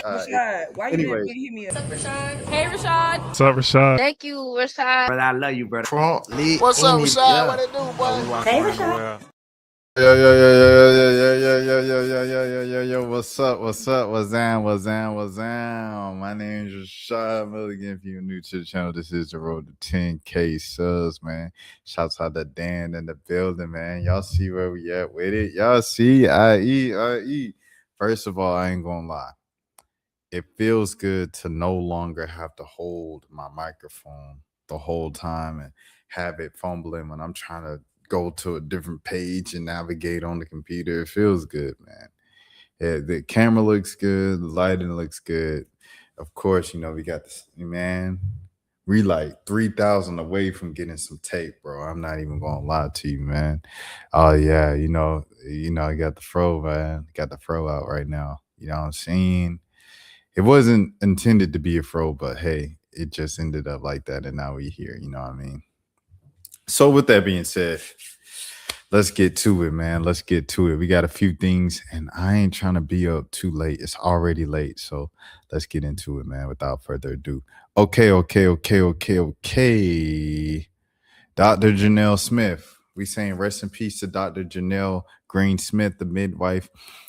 Rashad, why you Anyway. didn't hit me up? What's up, Rashad? Hey, Rashad. What's up, Rashad? Thank you, Rashad. Brother, I love you, brother. Trump, lit. What's up, Rashad? What it do, boy? Hey, Rashad. Yo, what's up? What's down? My name is Rashad Milligan. If you're new to the channel, this is the road to 10K subs, man. Shouts out to Dan in the building, man. Y'all see where we at with it? Y'all see? I.E. First of all, I ain't gonna lie. It feels good to no longer have to hold my microphone the whole time and have it fumbling when I'm trying to go to a different page and navigate on the computer. It feels good, man. Yeah, the camera looks good, the lighting looks good. Of course, we got this, man. We like 3,000 away from getting some tape, bro. I'm not even gonna lie to you, man. Oh yeah, I got the fro, man. Got the fro out right now. You know what I'm saying? It wasn't intended to be a fro, but hey, it just ended up like that, and now we here. You know what I mean? So with that being said, let's get to it, man. Let's get to it. We got a few things, and I ain't trying to be up too late. It's already late, so let's get into it, man, without further ado. Okay. Dr. Janell Smith. We saying rest in peace to Dr. Janell Green Smith, the midwife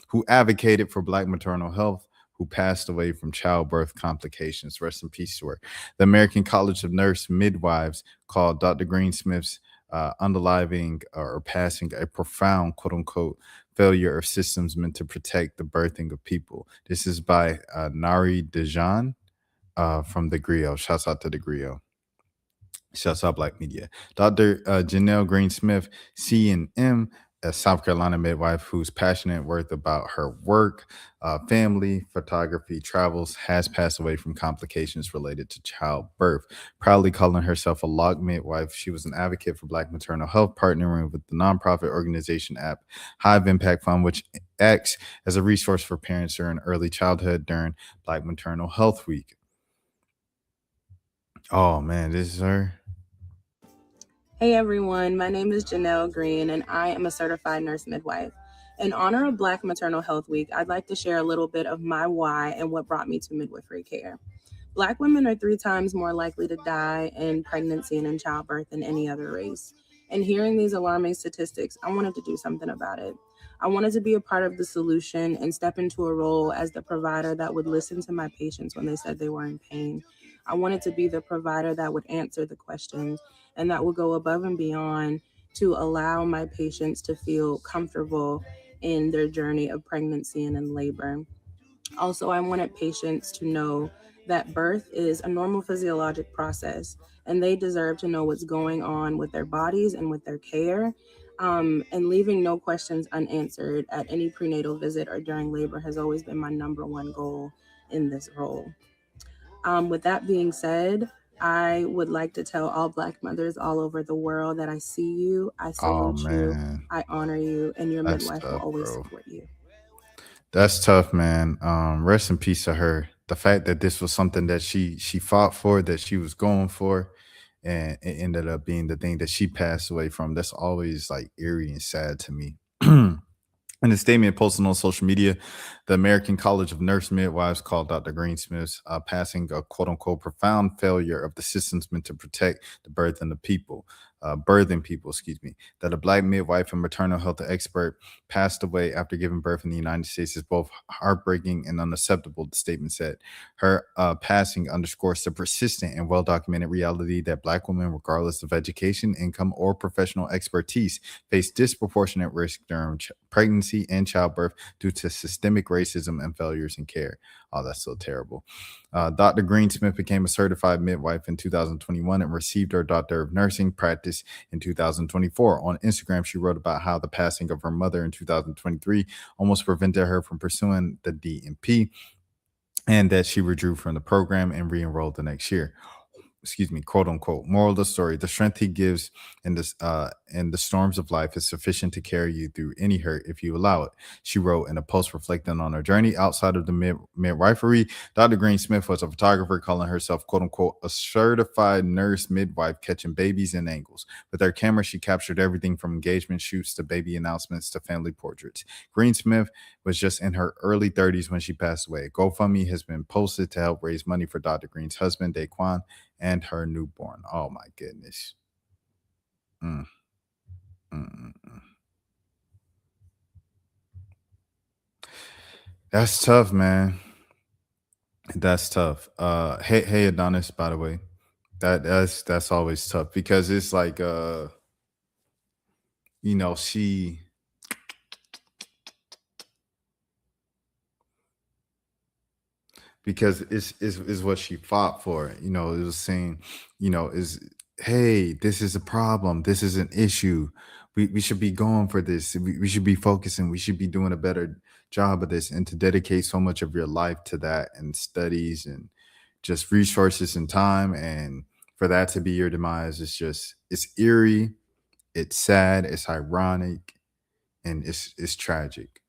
who advocated for Black maternal health, who passed away from childbirth complications. Rest in peace to her. The American College of Nurse Midwives called Dr. Green Smith's underlying or passing a profound, quote unquote, failure of systems meant to protect the birthing of people. This is by Nari Dejan from the Griot. Shouts out to the Griot. Shouts out Black Media. Dr. Janell Green Smith, CNM, a South Carolina midwife who's passionate worth about her work, family, photography, travels, has passed away from complications related to childbirth. Proudly calling herself a LOC midwife, she was an advocate for Black maternal health, partnering with the nonprofit organization app Hive Impact Fund, which acts as a resource for parents during early childhood during Black Maternal Health Week. Oh man, this is her. Hey everyone, my name is Janell Green and I am a certified nurse midwife. In honor of Black Maternal Health Week, I'd like to share a little bit of my why and what brought me to midwifery care. Black women are 3 times more likely to die in pregnancy and in childbirth than any other race. And hearing these alarming statistics, I wanted to do something about it. I wanted to be a part of the solution and step into a role as the provider that would listen to my patients when they said they were in pain. I wanted to be the provider that would answer the questions and that would go above and beyond to allow my patients to feel comfortable in their journey of pregnancy and in labor. Also, I wanted patients to know that birth is a normal physiologic process and they deserve to know what's going on with their bodies and with their care. And leaving no questions unanswered at any prenatal visit or during labor has always been my number one goal in this role. With that being said, I would like to tell all Black mothers all over the world that I see you, I salute you, I honor you, and your midwife will always support you. That's tough, man. Rest in peace to her. The fact that this was something that she fought for, that she was going for, and it ended up being the thing that she passed away from. That's always like eerie and sad to me. In a statement posted on social media, the American College of Nurse Midwives called Dr. Green Smith's passing a quote-unquote profound failure of the systems meant to protect the birthing people, that a Black midwife and maternal health expert passed away after giving birth in the United States is both heartbreaking and unacceptable, the statement said. Her passing underscores the persistent and well-documented reality that Black women, regardless of education, income, or professional expertise, face disproportionate risk during pregnancy and childbirth due to systemic racism and failures in care. Oh, that's so terrible. Dr. Green Smith became a certified midwife in 2021 and received her Doctor of Nursing practice in 2024. On Instagram, she wrote about how the passing of her mother in 2023 almost prevented her from pursuing the DNP and that she withdrew from the program and re-enrolled the next year. quote unquote. Moral of the story: the strength he gives in the storms of life is sufficient to carry you through any hurt if you allow it. She wrote in a post reflecting on her journey outside of the midwifery. Dr. Green Smith was a photographer, calling herself quote unquote a certified nurse midwife, catching babies in angles. With her camera, she captured everything from engagement shoots to baby announcements to family portraits. Green Smith was just in her early 30s when she passed away. GoFundMe has been posted to help raise money for Dr. Green's husband, Daquan, and her newborn. Oh my goodness. Mm, mm, mm, mm. That's tough, man. That's tough. Hey Adonis, by the way. That's always tough because it's like she because it's what she fought for. It was saying, is hey, this is a problem, this is an issue. We should be going for this. We should be focusing. We should be doing a better job of this. And to dedicate so much of your life to that and studies and just resources and time, and for that to be your demise, it's eerie, it's sad, it's ironic, and it's tragic.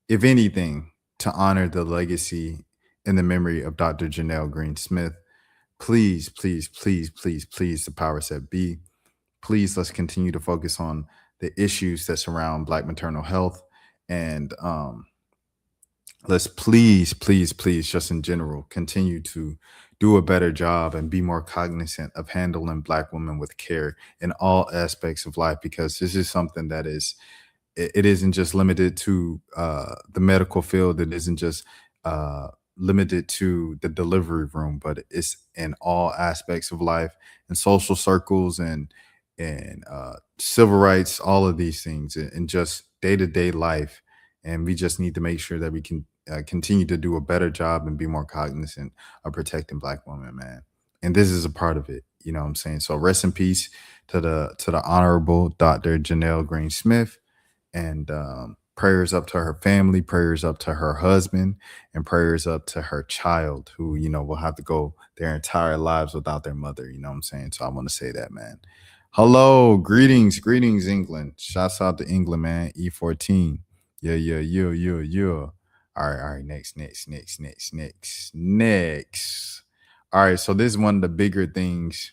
If anything, to honor the legacy and the memory of Dr. Janell Green Smith, please, please, please, please, please, the powers that be, please, let's continue to focus on the issues that surround Black maternal health. And let's please, please, please, just in general, continue to do a better job and be more cognizant of handling Black women with care in all aspects of life, because this is something that it isn't just limited to the medical field. It isn't just limited to the delivery room, but it's in all aspects of life and social circles and civil rights, all of these things, and just day-to-day life. And we just need to make sure that we can continue to do a better job and be more cognizant of protecting Black women, man. And this is a part of it. You know what I'm saying? So rest in peace to the honorable Dr. Janell Green Smith. And prayers up to her family, prayers up to her husband, and prayers up to her child, who, will have to go their entire lives without their mother. You know what I'm saying? So I want to say that, man. Hello, greetings, England. Shouts out to England, man. E14. Yeah. All right. Next. All right, so this is one of the bigger things.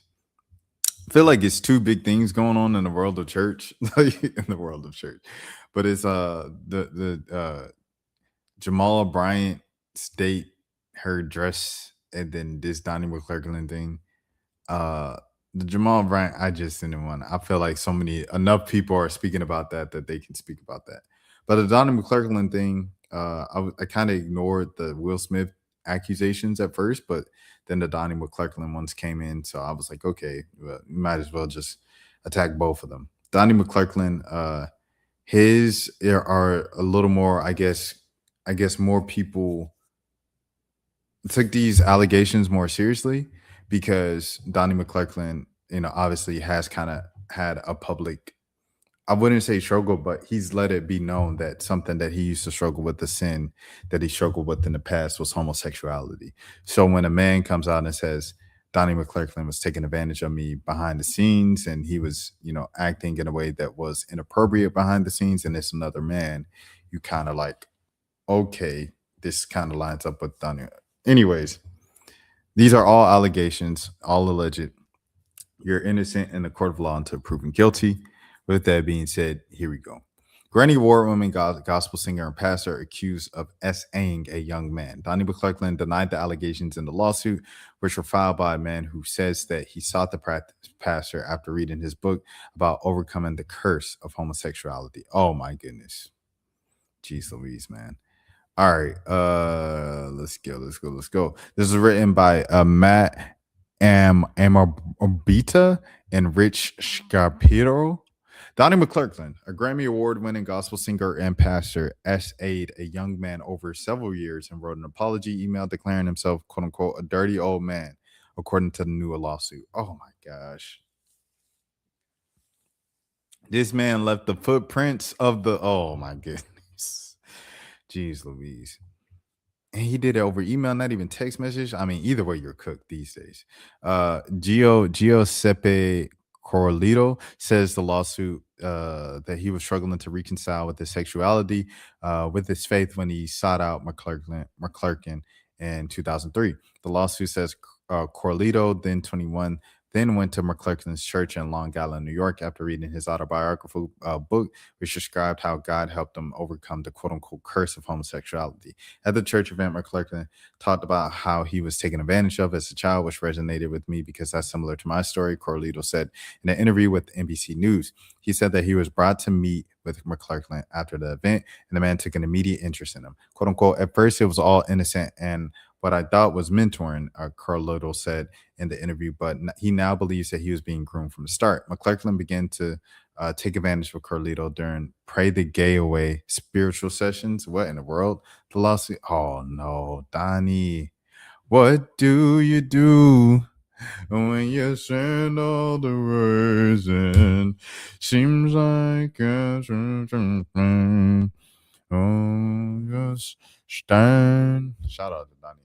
I feel like it's two big things going on in the world of church, but it's the Jamal Bryant state, her dress, and then this Donnie McClurkin thing. The Jamal Bryant, I just didn't want. I feel like enough people are speaking about that they can speak about that. But the Donnie McClurkin thing, I kind of ignored the Will Smith accusations at first, but then the Donnie McClurkin ones came in, so I was like, okay, well, you might as well just attack both of them. Donnie McClurkin, his are a little more, I guess more people took these allegations more seriously, because Donnie McClurkin, obviously has kind of had a public, I wouldn't say struggle, but he's let it be known that something that he used to struggle with, the sin that he struggled with in the past, was homosexuality. So when a man comes out and says, Donnie McClurkin was taking advantage of me behind the scenes, and he was, acting in a way that was inappropriate behind the scenes, and it's another man, you kind of like, okay, this kind of lines up with Donnie. Anyways, these are all allegations, all alleged. You're innocent in the court of law until proven guilty. With that being said, here we go. Grammy Award winning gospel singer and pastor accused of S-ing a young man. Donnie McClurkin denied the allegations in the lawsuit, which were filed by a man who says that he sought the pastor after reading his book about overcoming the curse of homosexuality. Oh my goodness. Jeez Louise, man. All right, let's go. This is written by Matt Amarbita and Rich Shapiro. Donnie McClurkin, a Grammy Award-winning gospel singer and pastor, S-a'd a young man over several years and wrote an apology email declaring himself, quote-unquote, a dirty old man, according to the new lawsuit. Oh, my gosh. This man left the footprints of oh, my goodness. Jeez Louise. and he did it over email, not even text message. I mean, either way, you're cooked these days. Giuseppe Corlito says the lawsuit that he was struggling to reconcile with his sexuality with his faith when he sought out McClurkin in 2003. The lawsuit says Corlito, then 21, then went to McClurkin's church in Long Island, New York, after reading his autobiographical book, which described how God helped him overcome the quote-unquote curse of homosexuality. At the church event, McClurkin talked about how he was taken advantage of as a child, which resonated with me because that's similar to my story, Corlito said in an interview with NBC News. He said that he was brought to meet with McClurkin after the event, and the man took an immediate interest in him. Quote unquote, at first it was all innocent and what I thought was mentoring, Carlotto said in the interview, but he now believes that he was being groomed from the start. McClurkin began to take advantage of Carlito during Pray the Gay Away spiritual sessions. What in the world? The lawsuit. Oh no, Donnie. What do you do when you send all the words in? Seems like oh, yes, stand. Shout out to Donnie.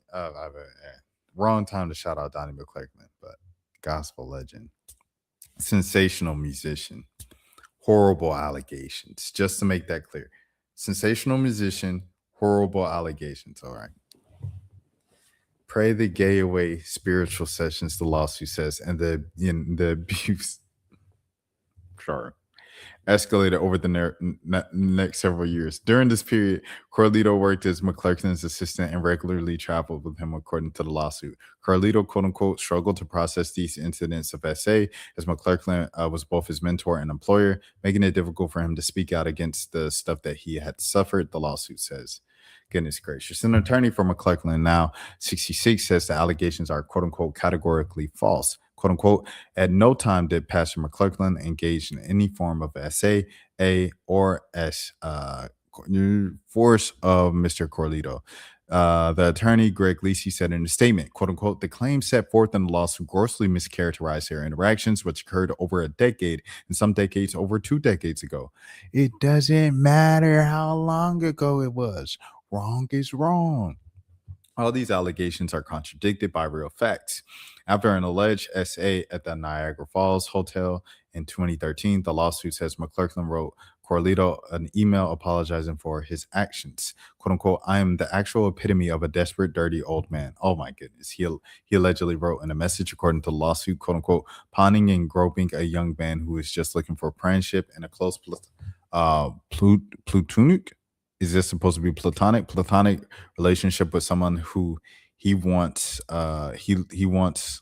Wrong time to shout out Donnie McClurkin, but gospel legend, sensational musician, horrible allegations. Just to make that clear, sensational musician, horrible allegations. All right. Pray the Gay Away spiritual sessions, the lawsuit says, and the abuse. Sorry. Escalated over the next several years. During this period, Corlito worked as McClurkin's assistant and regularly traveled with him, according to the lawsuit. Corlito, quote unquote, struggled to process these incidents of SA as McClurkin was both his mentor and employer, making it difficult for him to speak out against the stuff that he had suffered, the lawsuit says. Goodness gracious. An attorney for McClurkin, now 66, says the allegations are, quote unquote, categorically false. Quote unquote, at no time did Pastor McClurkin engage in any form of SA, or S force of Mr. Corlito. The attorney, Greg Lisi, said in a statement, quote unquote, the claims set forth in the lawsuit grossly mischaracterized their interactions, which occurred over a decade, and some decades over 2 decades ago. It doesn't matter how long ago it was. Wrong is wrong. All these allegations are contradicted by real facts. After an alleged SA at the Niagara Falls Hotel in 2013, the lawsuit says McClurkin wrote Corlito an email apologizing for his actions. Quote unquote, I am the actual epitome of a desperate, dirty old man. Oh my goodness. He allegedly wrote in a message, according to the lawsuit, quote unquote, pawning and groping a young man who is just looking for friendship and a close platonic. Is this supposed to be platonic relationship with someone who he wants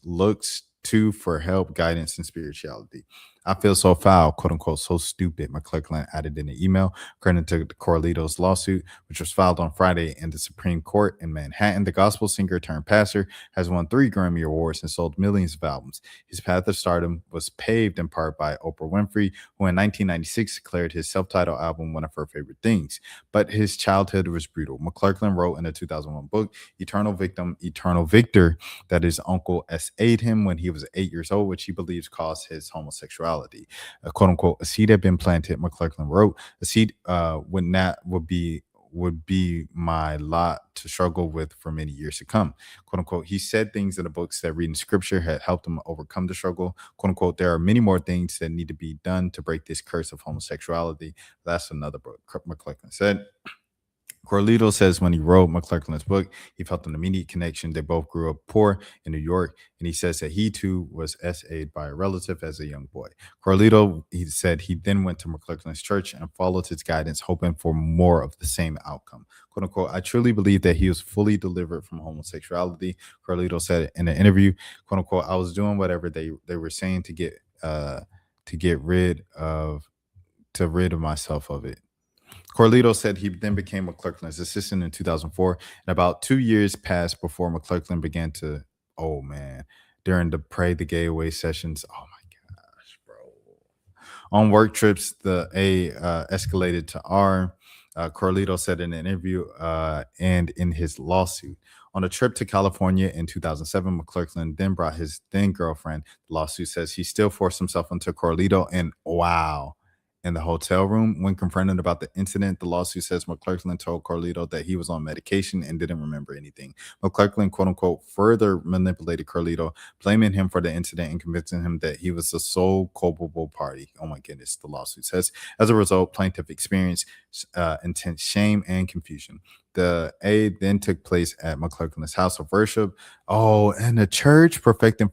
looks to for help, guidance, and spirituality? I feel so foul, quote unquote, so stupid, McClurkin added in an email, according to Corlito's lawsuit, which was filed on Friday in the Supreme Court in Manhattan. The gospel singer turned pastor has won 3 Grammy Awards and sold millions of albums. His path of stardom was paved in part by Oprah Winfrey, who in 1996 declared his self-titled album one of her favorite things. But his childhood was brutal. McClurkin wrote in a 2001 book, Eternal Victim, Eternal Victor, that his uncle SA'd him when he was 8 years old, which he believes caused his homosexuality. Quote unquote, a seed had been planted, McClurkin wrote. A seed would be my lot to struggle with for many years to come. Quote unquote, he said things in the books that reading scripture had helped him overcome the struggle. Quote unquote, there are many more things that need to be done to break this curse of homosexuality. That's another book, McClurkin said. Corlito says when he wrote McClurkin's book, he felt an immediate connection. They both grew up poor in New York, and he says that he too was SA'd by a relative as a young boy. Corlito, he said he then went to McClurkin's church and followed his guidance, hoping for more of the same outcome. Quote unquote, I truly believe that he was fully delivered from homosexuality. Corlito said in an interview, quote unquote, I was doing whatever they were saying to get rid of myself of it. Corlito said he then became McClurkin's assistant in 2004, and about 2 years passed before McClurkin began to, during the Pray the Gay Away sessions. Oh my gosh, bro. On work trips, the A escalated to R. Corlito said in an interview and in his lawsuit. On a trip to California in 2007, McClurkin then brought his then girlfriend. The lawsuit says he still forced himself onto Corlito, and wow, in the hotel room. When confronted about the incident, the lawsuit says McClurkin told Carlito that he was on medication and didn't remember anything. McClurkin, quote unquote, further manipulated Carlito, blaming him for the incident and convincing him that he was the sole culpable party. Oh my goodness, the lawsuit says. As a result, plaintiff experienced intense shame and confusion. The aid then took place at McClurkin's house of worship. Oh, and the church, Perfecting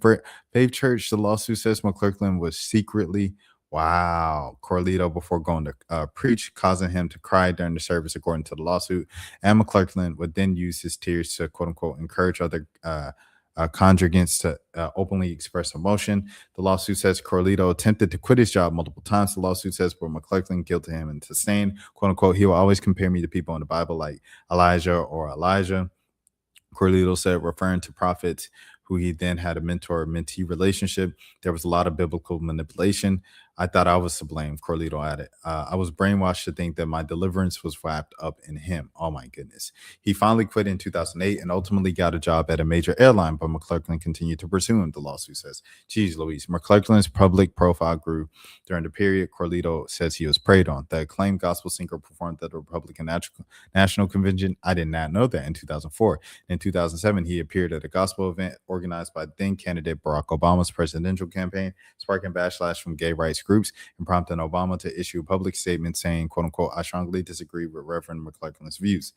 Faith Church, the lawsuit says McClurkin was secretly Carlito before going to preach, causing him to cry during the service, according to the lawsuit. And McClurkin would then use his tears to, quote unquote, encourage other congregants to openly express emotion. The lawsuit says Carlito attempted to quit his job multiple times. The lawsuit says for McClurkin guilted him and sustained, quote unquote, he will always compare me to people in the Bible like Elijah or Elijah. Carlito said, referring to prophets who he then had a mentor-mentee relationship. There was a lot of biblical manipulation. I thought I was to blame, Carlito added. I was brainwashed to think that my deliverance was wrapped up in him. Oh, my goodness. He finally quit in 2008 and ultimately got a job at a major airline, but McClurkin continued to pursue him, the lawsuit says. Geez, Louise. McClurkin's public profile grew during the period Carlito says he was preyed on. The acclaimed gospel singer performed at the Republican National Convention. I did not know that in 2004. In 2007, he appeared at a gospel event organized by then-candidate Barack Obama's presidential campaign, sparking backlash from gay rights groups and prompting Obama to issue a public statement saying, quote unquote, I strongly disagree with Reverend McClurkin's views.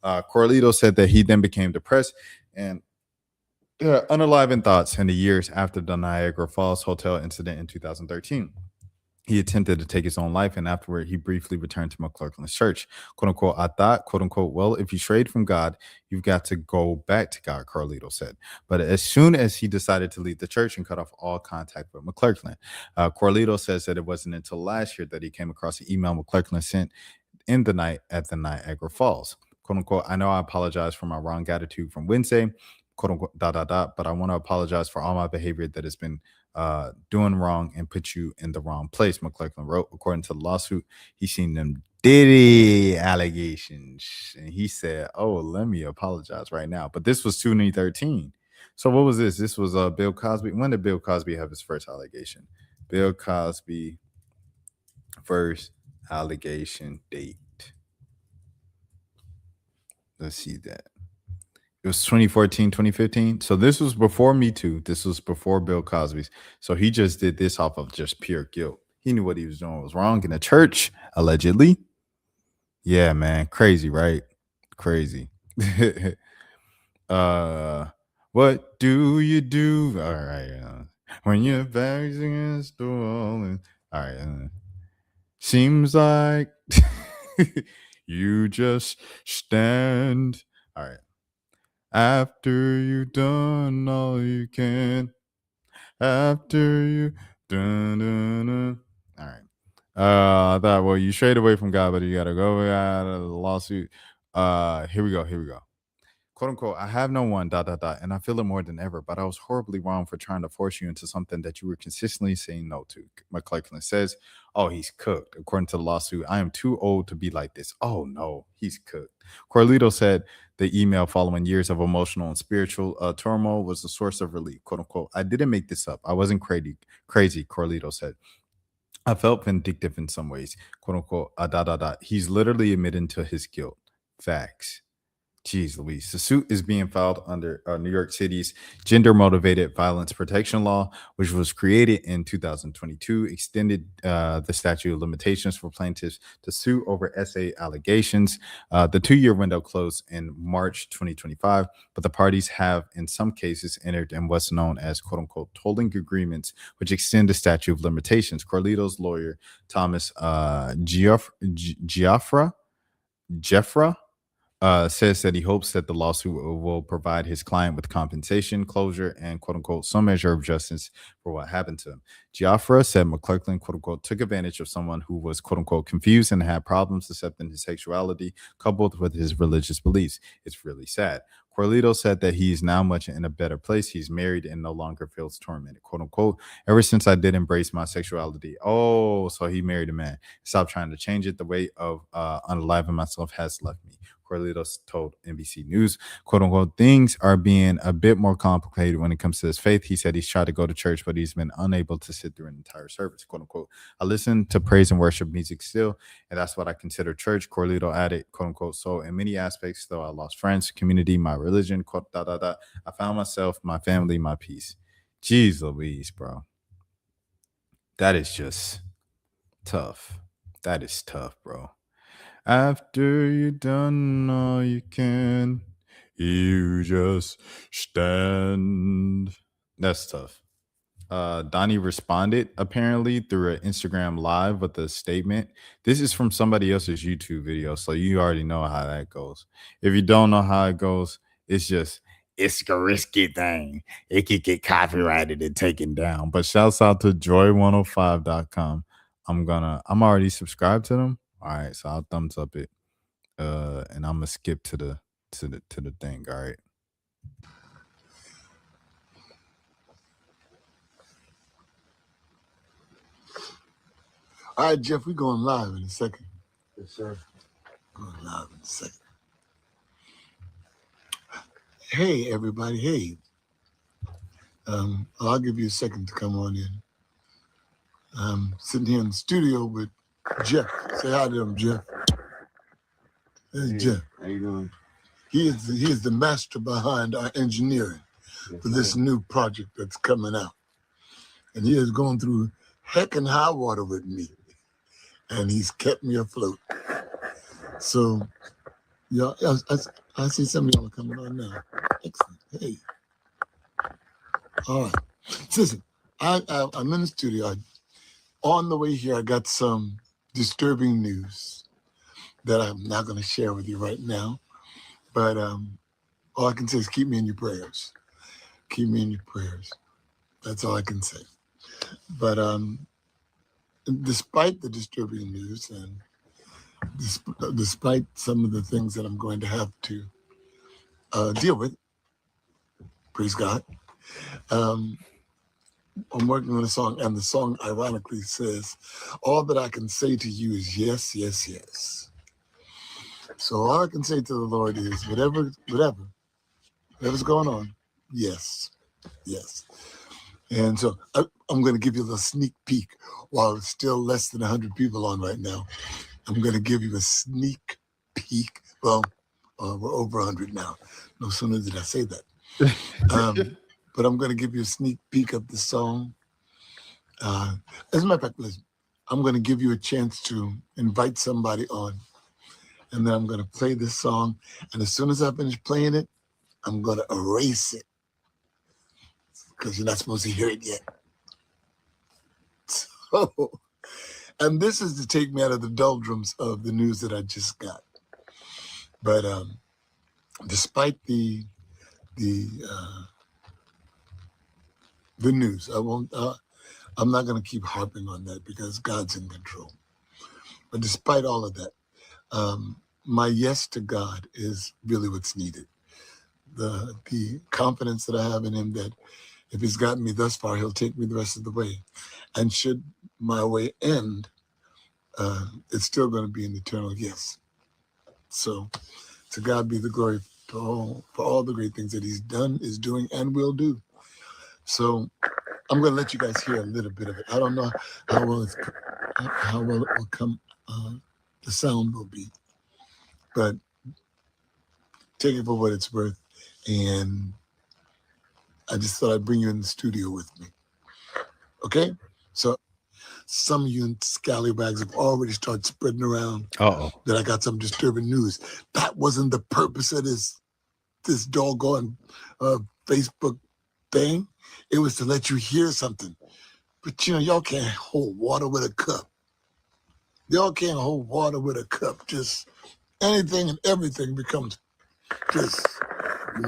Carlito said that he then became depressed and unalivened thoughts in the years after the Niagara Falls hotel incident in 2013. He attempted to take his own life, and afterward, he briefly returned to McClurkin's church. Quote unquote, I thought, quote unquote, well, if you strayed from God, you've got to go back to God, Carlito said. But as soon as he decided to leave the church and cut off all contact with McClurkin, Carlito says that it wasn't until last year that he came across the email McClurkin sent in the night at the Niagara Falls. Quote unquote, I know I apologize for my wrong attitude from Wednesday, quote unquote, but I want to apologize for all my behavior that has been doing wrong and put you in the wrong place, McClurkin wrote. According to the lawsuit, he seen them Diddy allegations, and he said, oh, let me apologize right now. But this was 2013. So what was this? This was Bill Cosby. When did Bill Cosby have his first allegation? Bill Cosby first allegation date. Let's see that. It was 2014, 2015. So this was before Me Too. This was before Bill Cosby's. So he just did this off of just pure guilt. He knew what he was doing was wrong in the church, allegedly. Yeah, man. Crazy, right? Crazy. What do you do? All right. When your back's against the wall. All right. Seems like you just stand. All right. After you've done all you can. After you done. All right. I thought, well, you strayed away from God, but you gotta go out of the lawsuit. Here we go. Quote unquote, I have no one, ... and I feel it more than ever, but I was horribly wrong for trying to force you into something that you were consistently saying no to. McClurkin says, oh, he's cooked. According to the lawsuit, I am too old to be like this. Oh, no, he's cooked. Carlito said the email following years of emotional and spiritual turmoil was the source of relief. Quote unquote, I didn't make this up. I wasn't crazy, Carlito said. I felt vindictive in some ways. Quote unquote, He's literally admitting to his guilt. Facts. Jeez Louise. The suit is being filed under New York City's gender-motivated violence protection law, which was created in 2022, extended the statute of limitations for plaintiffs to sue over SA allegations. The 2-year window closed in March 2025, but the parties have, in some cases, entered in what's known as quote-unquote tolling agreements, which extend the statute of limitations. Carlito's lawyer, Thomas Jeffra, says that he hopes that the lawsuit will provide his client with compensation, closure, and quote unquote some measure of justice for what happened to him. Giaffra said McClurkin quote unquote took advantage of someone who was quote unquote confused and had problems accepting his sexuality coupled with his religious beliefs. It's really sad. Carlito said that he is now much in a better place. He's married and no longer feels tormented, quote unquote. Ever since I did embrace my sexuality. Oh, so he married a man. Stop trying to change it. The weight of unaliving myself has left me. Corlitos told NBC News, quote unquote, things are being a bit more complicated when it comes to his faith. He said he's tried to go to church, but he's been unable to sit through an entire service, quote unquote. I listen to praise and worship music still, and that's what I consider church, Corlito added, quote unquote. So in many aspects, though, I lost friends, community, my religion, quote, I found myself, my family, my peace. Jeez Louise, bro. That is just tough. That is tough, bro. After you done all you can, you just stand. That's tough. Donnie responded apparently through an Instagram live with a statement. This is from somebody else's YouTube video, so you already know how that goes. If you don't know how it goes, it's a risky thing. It could get copyrighted and taken down. But shouts out to joy105.com. I'm already subscribed to them. All right, so I'll thumbs up it. And I'm gonna skip to the thing. All right. All right, Jeff, we're going live in a second. Yes, sir. Going live in a second. Hey, everybody. Hey. I'll give you a second to come on in. I'm sitting here in the studio with Jeff. Say hi to him, Jeff. There's Jeff. How you doing? He is the master behind our engineering for this new project that's coming out. And he has gone through heck and high water with me. And he's kept me afloat. So, yeah, I see some of y'all are coming on now. Excellent. Hey. All right. Listen, I'm in the studio. On the way here, I got some disturbing news that I'm not going to share with you right now. But all I can say is keep me in your prayers. Keep me in your prayers. That's all I can say. But despite the disturbing news and despite some of the things that I'm going to have to deal with, praise God, I'm working on a song, and the song ironically says, all that I can say to you is yes, yes, yes. So all I can say to the Lord is whatever's going on, yes, yes. And so I'm going to give you a little sneak peek while it's still less than 100 people on right now. I'm going to give you a sneak peek. Well, we're over 100 now. No sooner did I say that. But I'm going to give you a sneak peek of the song. As a matter of fact, listen, I'm going to give you a chance to invite somebody on. And then I'm going to play this song. And as soon as I finish playing it, I'm going to erase it. Because you're not supposed to hear it yet. So, and this is to take me out of the doldrums of the news that I just got. But despite the news, I'm not going to keep harping on that because God's in control. But despite all of that, my yes to God is really what's needed. The confidence that I have in him that if he's gotten me thus far, he'll take me the rest of the way. And should my way end, it's still going to be an eternal yes. So to God be the glory for all the great things that he's done, is doing, and will do. So I'm going to let you guys hear a little bit of it. I don't know how well it will come, the sound will be. But take it for what it's worth. And I just thought I'd bring you in the studio with me. Okay? So some of you scallywags have already started spreading around that I got some disturbing news. That wasn't the purpose of this doggone Facebook thing. It was to let you hear something. But, y'all can't hold water with a cup. Y'all can't hold water with a cup. Just anything and everything becomes just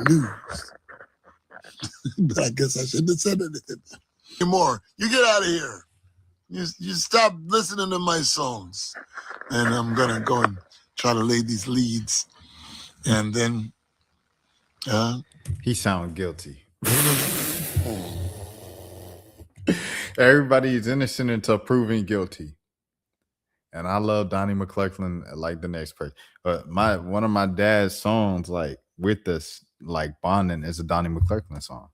news. But I guess I shouldn't have said anything anymore. You get out of here. You stop listening to my songs. And I'm going to go and try to lay these leads. And then... he sounds guilty. Everybody is innocent until proven guilty. And I love Donnie McClurkin like the next person. But one of my dad's songs, like with us, like bonding, is a Donnie McClurkin song.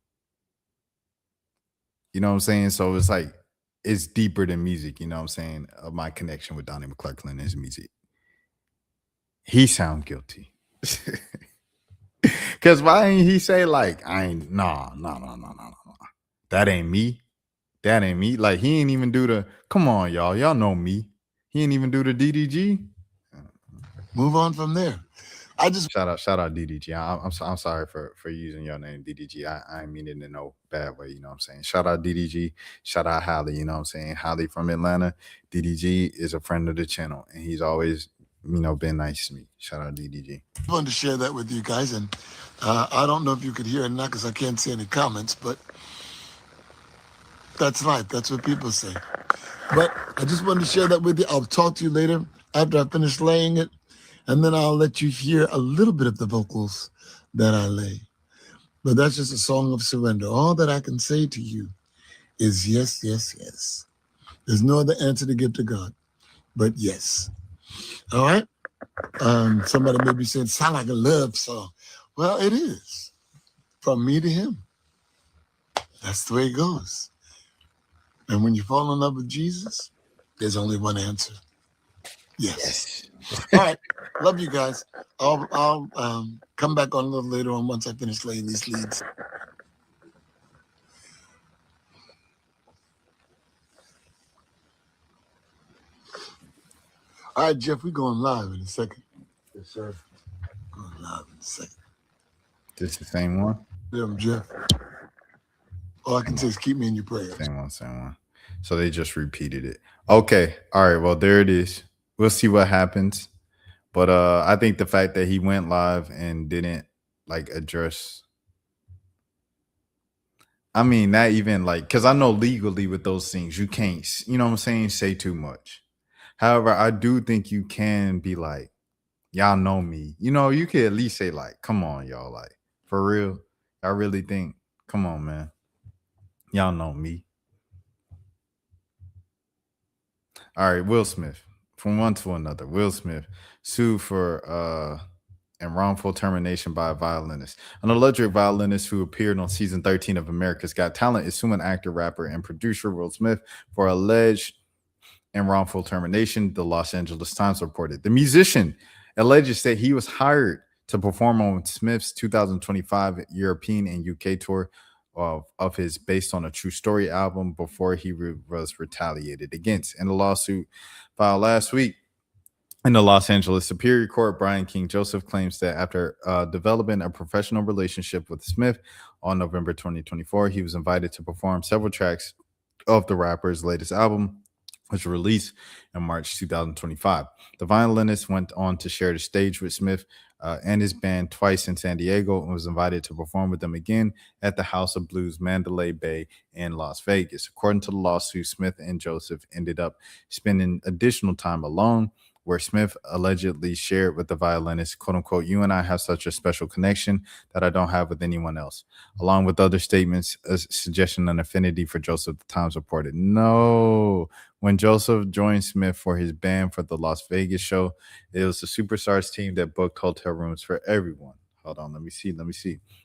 You know what I'm saying? So it's like it's deeper than music. You know what I'm saying? My connection with Donnie McClurkin is music. He sound guilty. Cause why ain't he say like I ain't no. That ain't me. That ain't me. Like he ain't even do the come on, y'all. Y'all know me. He ain't even do the DDG. Move on from there. I just shout out DDG. I'm sorry for using your name, DDG. I ain't mean it in no bad way, you know what I'm saying? Shout out DDG, shout out Holly, you know what I'm saying? Holly from Atlanta. DDG is a friend of the channel and he's always, you know, been nice to me. Shout out DDG. I wanted to share that with you guys, and I don't know if you could hear it now because I can't see any comments, but that's life. That's what people say. But I just wanted to share that with you. I'll talk to you later after I finish laying it, and then I'll let you hear a little bit of the vocals that I lay. But that's just a song of surrender. All that I can say to you is yes, yes, yes. There's no other answer to give to God but yes. All right? Somebody may be saying, sound like a love song. Well, it is. From me to him. That's the way it goes. And when you fall in love with Jesus, there's only one answer. Yes. All right. Love you guys. I'll come back on a little later on once I finish laying these leads. All right, Jeff, we're going live in a second. Yes, sir. Going live in a second. This the same one? Yeah, I'm Jeff. All I can say is keep me in your prayers. Same one. So they just repeated it. Okay. All right. Well, there it is. We'll see what happens. But I think the fact that he went live and didn't like address, I mean, not even like, because I know legally with those things, you can't, you know what I'm saying, say too much. However, I do think you can be like, y'all know me. You know, you could at least say like, come on, y'all, like, for real. I really think, come on, man. Y'all know me. All right, Will Smith. From one to another, Will Smith sued for and wrongful termination by a violinist. An alleged violinist who appeared on season 13 of America's Got Talent is suing actor, rapper, and producer Will Smith for alleged and wrongful termination, the Los Angeles Times reported. The musician alleges that he was hired to perform on Smith's 2025 European and UK tour of his Based on a True Story album before he was retaliated against. In a lawsuit filed last week in the Los Angeles Superior Court, Brian King Joseph claims that after developing a professional relationship with Smith on November 2024, he was invited to perform several tracks of the rapper's latest album, which was released in March 2025. The violinist went on to share the stage with Smith and his band twice in San Diego and was invited to perform with them again at the House of Blues Mandalay Bay in Las Vegas. According to the lawsuit, Smith and Joseph ended up spending additional time alone, where Smith allegedly shared with the violinist, quote unquote, "You and I have such a special connection that I don't have with anyone else," along with other statements, a suggestion an affinity for Joseph. The Times reported. No. When Joseph joined Smith for his band for the Las Vegas show, it was the Superstars team that booked hotel rooms for everyone. Hold on, let me see.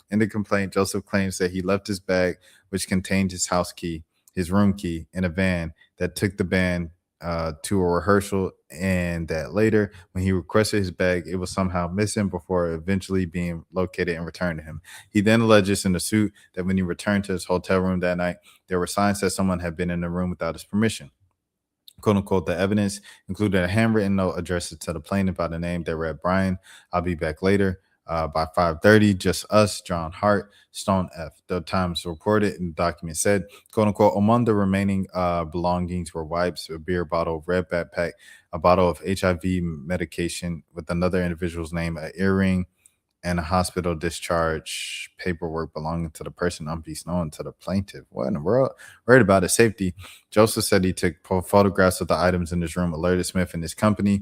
In the complaint, Joseph claims that he left his bag, which contained his house key, his room key, in a van that took the band to a rehearsal, and that later, when he requested his bag, it was somehow missing before eventually being located and returned to him. He then alleges in the suit that when he returned to his hotel room that night, there were signs that someone had been in the room without his permission. Quote unquote, the evidence included a handwritten note addressed to the plaintiff by the name that read, "Brian, I'll be back later. By 5:30, just us, John Hart, Stone F." The Times reported, and the document said, quote unquote, among the remaining belongings were wipes, a beer bottle, red backpack, a bottle of HIV medication with another individual's name, an earring, and a hospital discharge paperwork belonging to the person unbeknownst known to the plaintiff. What in the world? Worried about his safety. Joseph said he took photographs of the items in his room, alerted Smith and his company.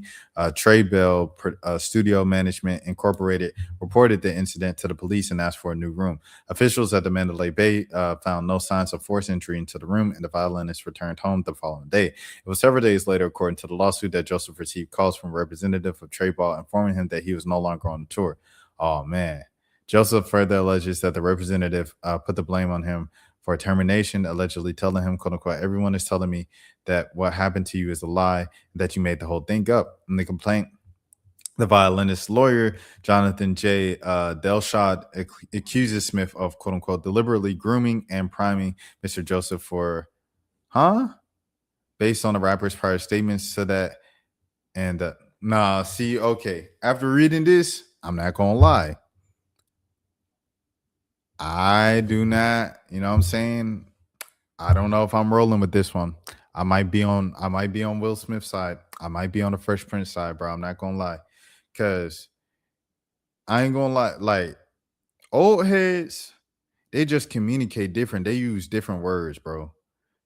Trade Bell Studio Management Incorporated reported the incident to the police and asked for a new room. Officials at the Mandalay Bay found no signs of forced entry into the room, and the violinist returned home the following day. It was several days later, according to the lawsuit, that Joseph received calls from a representative of Trade Ball informing him that he was no longer on the tour. Oh, man. Joseph further alleges that the representative put the blame on him for termination, allegedly telling him, quote unquote, everyone is telling me that what happened to you is a lie, that you made the whole thing up. In the complaint, the violinist's lawyer, Jonathan J. Delshad, accuses Smith of, quote unquote, deliberately grooming and priming Mr. Joseph for, based on the rapper's prior statements to that. And okay. After reading this, I'm not going to lie. I do not, you know what I'm saying? I don't know if I'm rolling with this one. I might be on Will Smith's side. I might be on the Fresh Prince side, bro. I'm not going to lie. Because I ain't going to lie. Like, old heads, they just communicate different. They use different words, bro.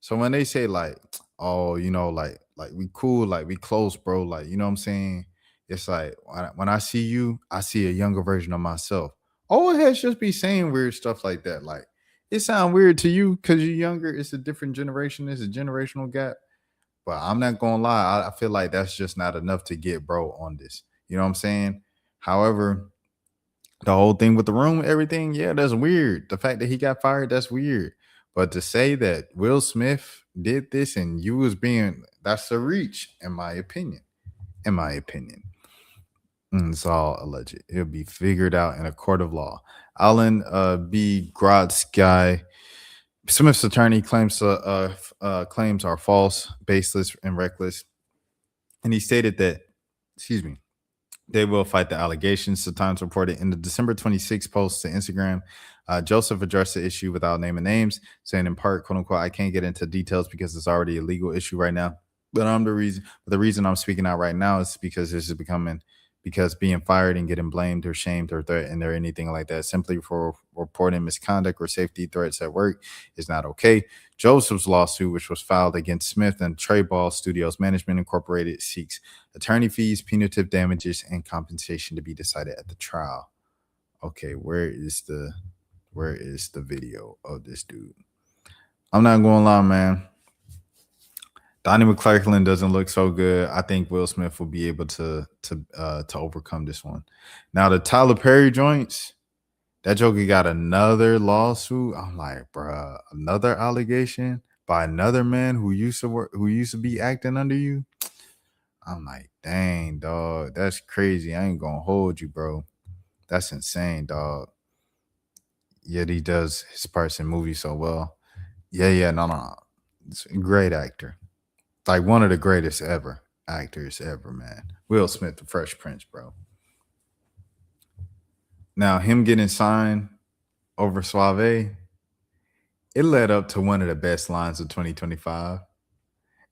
So when they say like, oh, you know, like we cool, like we close, bro. Like, you know what I'm saying? It's like when I see you, I see a younger version of myself. Old heads just be saying weird stuff like that. Like, it sounds weird to you because you're younger. It's a different generation. It's a generational gap. But I'm not going to lie. I feel like that's just not enough to get bro on this. You know what I'm saying? However, the whole thing with the room, everything, yeah, that's weird. The fact that he got fired, that's weird. But to say that Will Smith did this and you was that's a reach, in my opinion. It's all alleged. It'll be figured out in a court of law. Alan B. Grodsky, Smith's attorney, claims are false, baseless, and reckless. And he stated that, they will fight the allegations. The Times reported in the December 26 post to Instagram, Joseph addressed the issue without naming names, saying in part, quote unquote, I can't get into details because it's already a legal issue right now. But the reason I'm speaking out right now is because this is because being fired and getting blamed or shamed or threatened or anything like that simply for reporting misconduct or safety threats at work is not okay. Joseph's lawsuit, which was filed against Smith and Trey Ball Studios Management Incorporated, seeks attorney fees, punitive damages, and compensation to be decided at the trial. Okay, where is the video of this dude? I'm not going to lie, man. Donnie McClurkin doesn't look so good. I think Will Smith will be able to overcome this one. Now the Tyler Perry joints, that joker got another lawsuit. I'm like, bruh, another allegation by another man who used to be acting under you. I'm like, dang, dog, that's crazy. I ain't gonna hold you, bro. That's insane, dog. Yet he does his parts in movies so well. Yeah, no. It's a great actor. Like one of the greatest actors ever, man. Will Smith, the Fresh Prince, bro. Now, him getting signed over Suave, it led up to one of the best lines of 2025.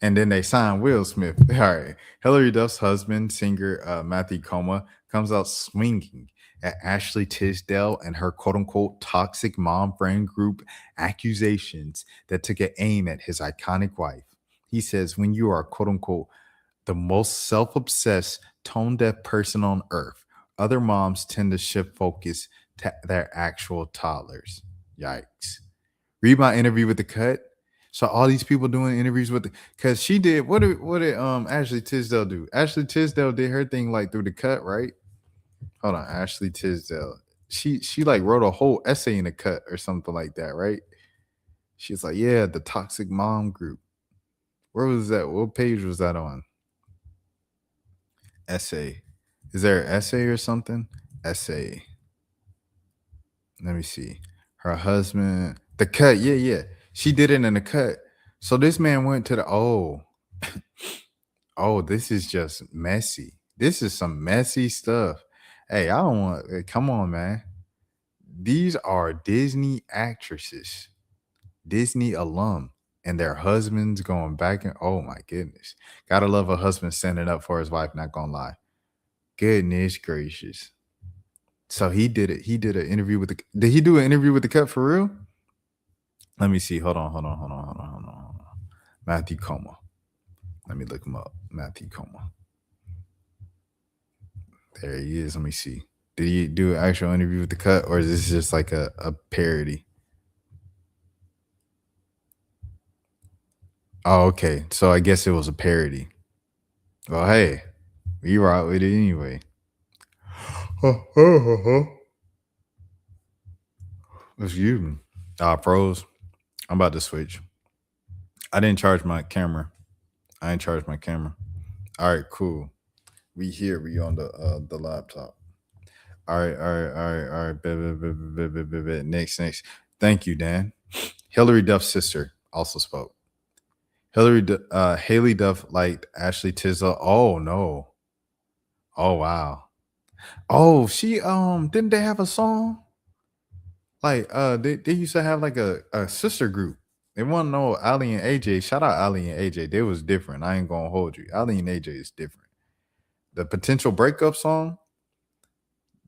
And then they signed Will Smith. All right. Hilary Duff's husband, singer Matthew Coma, comes out swinging at Ashley Tisdale and her quote-unquote toxic mom friend group accusations that took an aim at his iconic wife. He says, when you are, quote unquote, the most self-obsessed, tone-deaf person on earth, other moms tend to shift focus to their actual toddlers. Yikes. Read my interview with The Cut. So all these people doing interviews with because she did, what did Ashley Tisdale do? Ashley Tisdale did her thing like through The Cut, right? Hold on, Ashley Tisdale. She like wrote a whole essay in The Cut or something like that, right? She's like, yeah, the toxic mom group. Where was that? What page was that on? Essay. Is there an essay or something? Essay. Let me see. Her husband. The Cut. Yeah. She did it in The Cut. So this man went to the oh, this is just messy. This is some messy stuff. Hey, I don't want. Come on, man. These are Disney actresses, Disney alum. And their husbands going back and oh my goodness. Gotta love a husband standing up for his wife, not gonna lie. Goodness gracious. So he did it. He did an interview with the. Did he do an interview with the Cut for real? Let me see. Hold on. Matthew Coma. Let me look him up. Matthew Coma. There he is. Let me see. Did he do an actual interview with the Cut, or is this just like a parody? Oh, okay. So I guess it was a parody. Well, hey, we rock with it anyway. Excuse me. Pros. I'm about to switch. I didn't charge my camera. I ain't charged my camera. All right, cool. We here. We on the laptop. All right. Next. Thank you, Dan. Hilary Duff's sister also spoke. Haley Duff liked Ashley Tisdale. Oh no. Oh wow. Oh, she didn't they have a song? Like they used to have like a sister group. They want to know Ali and AJ. Shout out Ali and AJ. They was different. I ain't gonna hold you. Ali and AJ is different. The Potential Breakup song,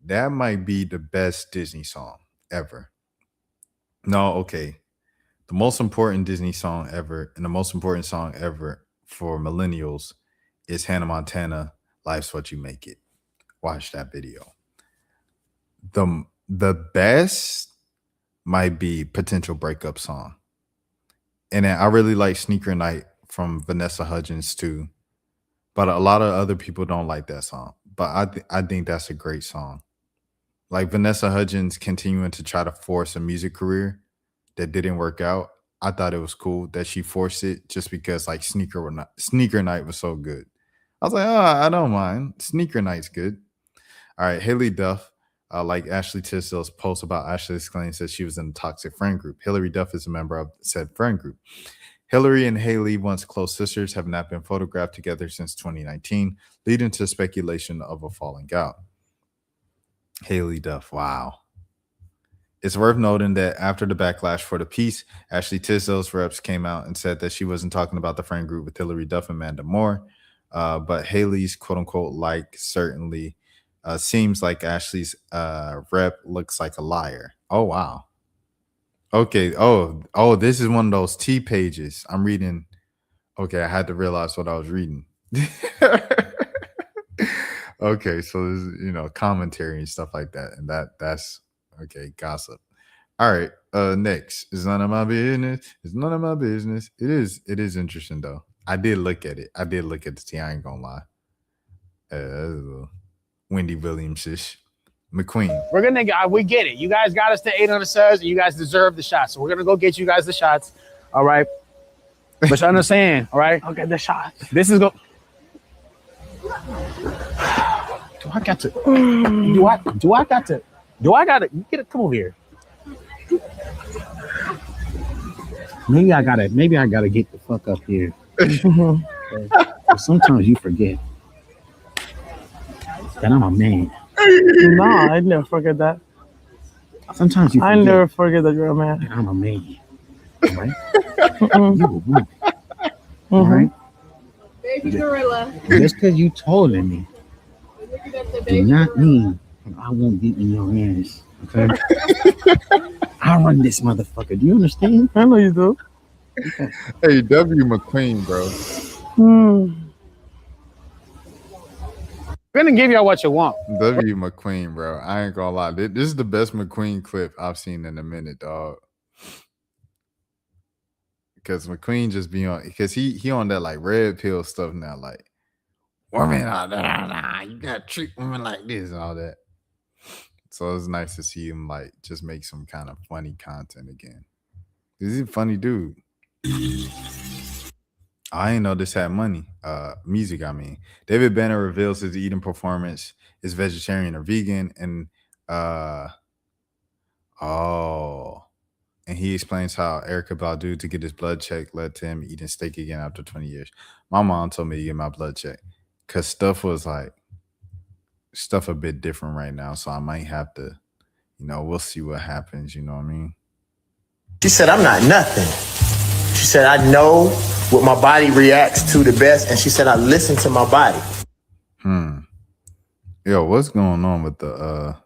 that might be the best Disney song ever. No, okay. The most important Disney song ever, and the most important song ever for millennials is Hannah Montana, Life's What You Make It. Watch that video. The best might be Potential Breakup song. And then I really like Sneaker Night from Vanessa Hudgens too. But a lot of other people don't like that song. But I think that's a great song. Like Vanessa Hudgens continuing to try to force a music career that didn't work out. I thought it was cool that she forced it just because like Sneaker Night was so good. I was like, oh, I don't mind. Sneaker Night's good. All right, Haley Duff, like Ashley Tisdale's post about Ashley's claims that she was in a toxic friend group. Hilary Duff is a member of said friend group. Hilary and Haley, once close sisters, have not been photographed together since 2019, leading to speculation of a falling out. Haley Duff, wow. It's worth noting that after the backlash for the piece, Ashley Tisdale's reps came out and said that she wasn't talking about the friend group with Hilary Duff and Amanda Moore, but Haley's quote-unquote like certainly seems like Ashley's rep looks like a liar. Oh, wow. Okay. Oh, this is one of those T pages. I'm reading. Okay, I had to realize what I was reading. Okay, so there's commentary and stuff like that, and that's okay. Gossip. All right. Next, it's none of my business. It's none of my business. It is interesting though. I did look at it. I did look at the T. I ain't gonna lie. Wendy Williams-ish. McQueen. We're gonna we get it. You guys got us to 800 subs, and you guys deserve the shots. So we're gonna go get you guys the shots. All right. But you understand, all right? Okay, the shots. This is go. Do I got to? You get it. Come over here. Maybe I gotta get the fuck up here. Sometimes you forget that I'm a man. No, I never forget that. Sometimes you forget. I never forget that you're a man. I'm a man. All right? You a woman. All right? Baby gorilla. Just because you taller than me do not mean I won't get in your ass. Okay? I run this motherfucker. Do you understand? I know you do. Okay. Hey, W. McQueen, bro. We're gonna give y'all what you want. W. McQueen, bro. I ain't gonna lie. This is the best McQueen clip I've seen in a minute, dog. Because McQueen just be on, because he on that like red pill stuff now, like women, you gotta treat women like this and all that. So it's nice to see him like just make some kind of funny content again. He's a funny dude. I didn't know this had money. Music, I mean. David Banner reveals his eating performance is vegetarian or vegan, and and he explains how Erykah Badu to get his blood checked led to him eating steak again after 20 years. My mom told me to get my blood checked because stuff a bit different right now, so I might have to, we'll see what happens. You know what I mean? She said, I'm not nothing. She said, I know what my body reacts to the best. And she said, I listen to my body. Yo, what's going on with the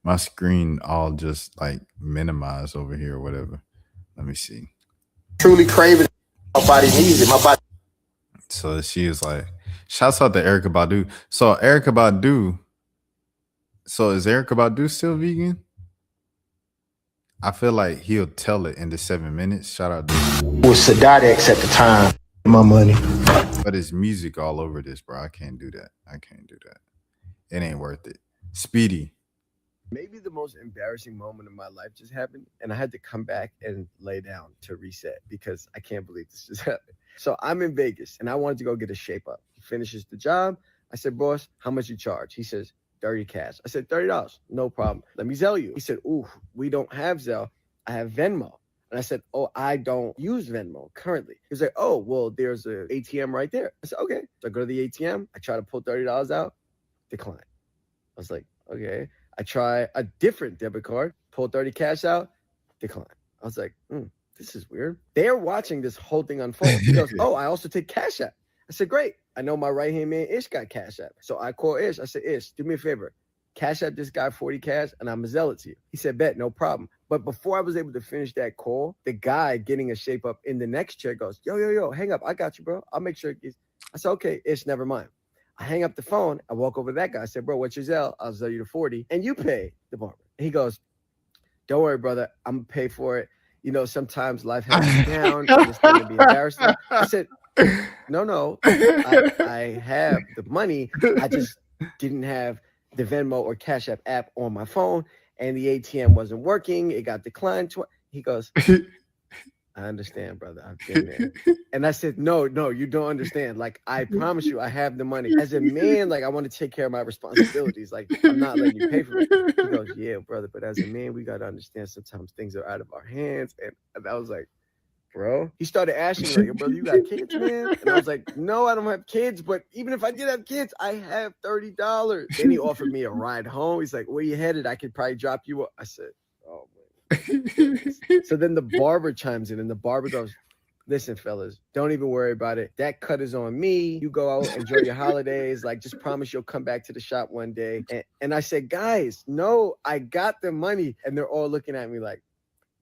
My screen all just like minimized over here or whatever. Let me see. Truly craving. My body needs it. My body. So she was like, shouts out to Erykah Badu. So Erykah Badu. So is Erykah Badu still vegan? I feel like he'll tell it in the 7 minutes. Shout out to Was Sadadex at the time. My money. But it's music all over this, bro. I can't do that. It ain't worth it. Speedy. Maybe the most embarrassing moment of my life just happened, and I had to come back and lay down to reset because I can't believe this just happened. So I'm in Vegas, and I wanted to go get a shape up. He finishes the job. I said, boss, how much you charge? He says, 30 cash. I said, $30. No problem. Let me Zelle you. He said, ooh, we don't have Zelle. I have Venmo. And I said, oh, I don't use Venmo currently. He was like, oh, well, there's an ATM right there. I said, okay. So I go to the ATM. I try to pull $30 out. Decline. I was like, okay. I try a different debit card, pull 30 cash out, decline. I was like, this is weird. They're watching this whole thing unfold. He goes, oh, I also take Cash App. I said, great. I know my right-hand man, Ish, got Cash App. So I call Ish. I said, Ish, do me a favor. Cash App this guy 40 cash, and I'm going to Zelle it to you. He said, bet, no problem. But before I was able to finish that call, the guy getting a shape up in the next chair goes, yo, hang up. I got you, bro. I'll make sure it gets. I said, okay, Ish, never mind. I hang up the phone. I walk over to that guy. I said, bro, what's your Zelle? I'll Zelle you the 40. And you pay the barber. He goes, don't worry, brother. I'm going to pay for it. You know, sometimes life has you down. I'm just going to be embarrassed. I said, no. I have the money. I just didn't have the Venmo or Cash app on my phone. And the ATM wasn't working. It got declined. He goes, I understand, brother. I've been there. And I said, no, you don't understand. Like, I promise you, I have the money. As a man, like, I want to take care of my responsibilities. Like, I'm not letting you pay for it. He goes, yeah, brother. But as a man, we got to understand sometimes things are out of our hands. And I was like, bro. He started asking me, like, yo, brother, you got kids, man? And I was like, no, I don't have kids. But even if I did have kids, I have $30. Then he offered me a ride home. He's like, where you headed? I could probably drop you up. I said, oh, man. So then the barber chimes in, and the barber goes, listen, fellas, don't even worry about it. That cut is on me. You go out, enjoy your holidays. Like, just promise you'll come back to the shop one day. And I said, guys, no, I got the money. And they're all looking at me like,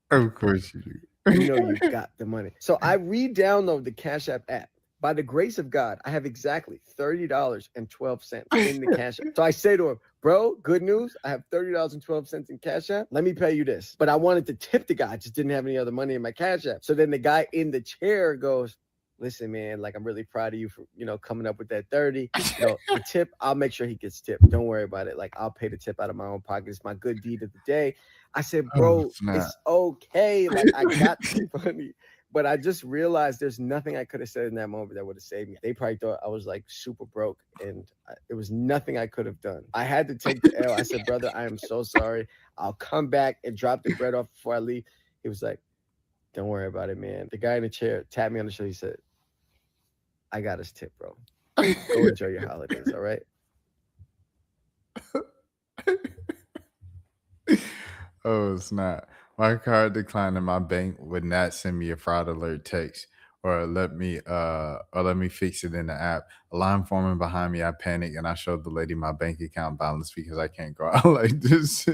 of course you do. You know you got the money. So I re-download the Cash App. By the grace of God, I have exactly $30.12 in the Cash App. So I say to him, bro, good news. I have $30.12 in Cash App. Let me pay you this. But I wanted to tip the guy. I just didn't have any other money in my Cash App. So then the guy in the chair goes, listen, man, like, I'm really proud of you for, coming up with that 30. The tip, I'll make sure he gets tipped. Don't worry about it. Like, I'll pay the tip out of my own pocket. It's my good deed of the day. I said, bro, it's okay. Like, I got the money. But I just realized there's nothing I could have said in that moment that would have saved me. They probably thought I was like super broke, and there was nothing I could have done. I had to take the L. I said, brother, I am so sorry. I'll come back and drop the bread off before I leave. He was like, don't worry about it, man. The guy in the chair tapped me on the shoulder. He said, I got his tip, bro. Go enjoy your holidays, all right? Oh, it's not. My card declined and my bank would not send me a fraud alert text or let me fix it in the app. Alarm forming behind me. I panic and I showed the lady my bank account balance because I can't go out like this.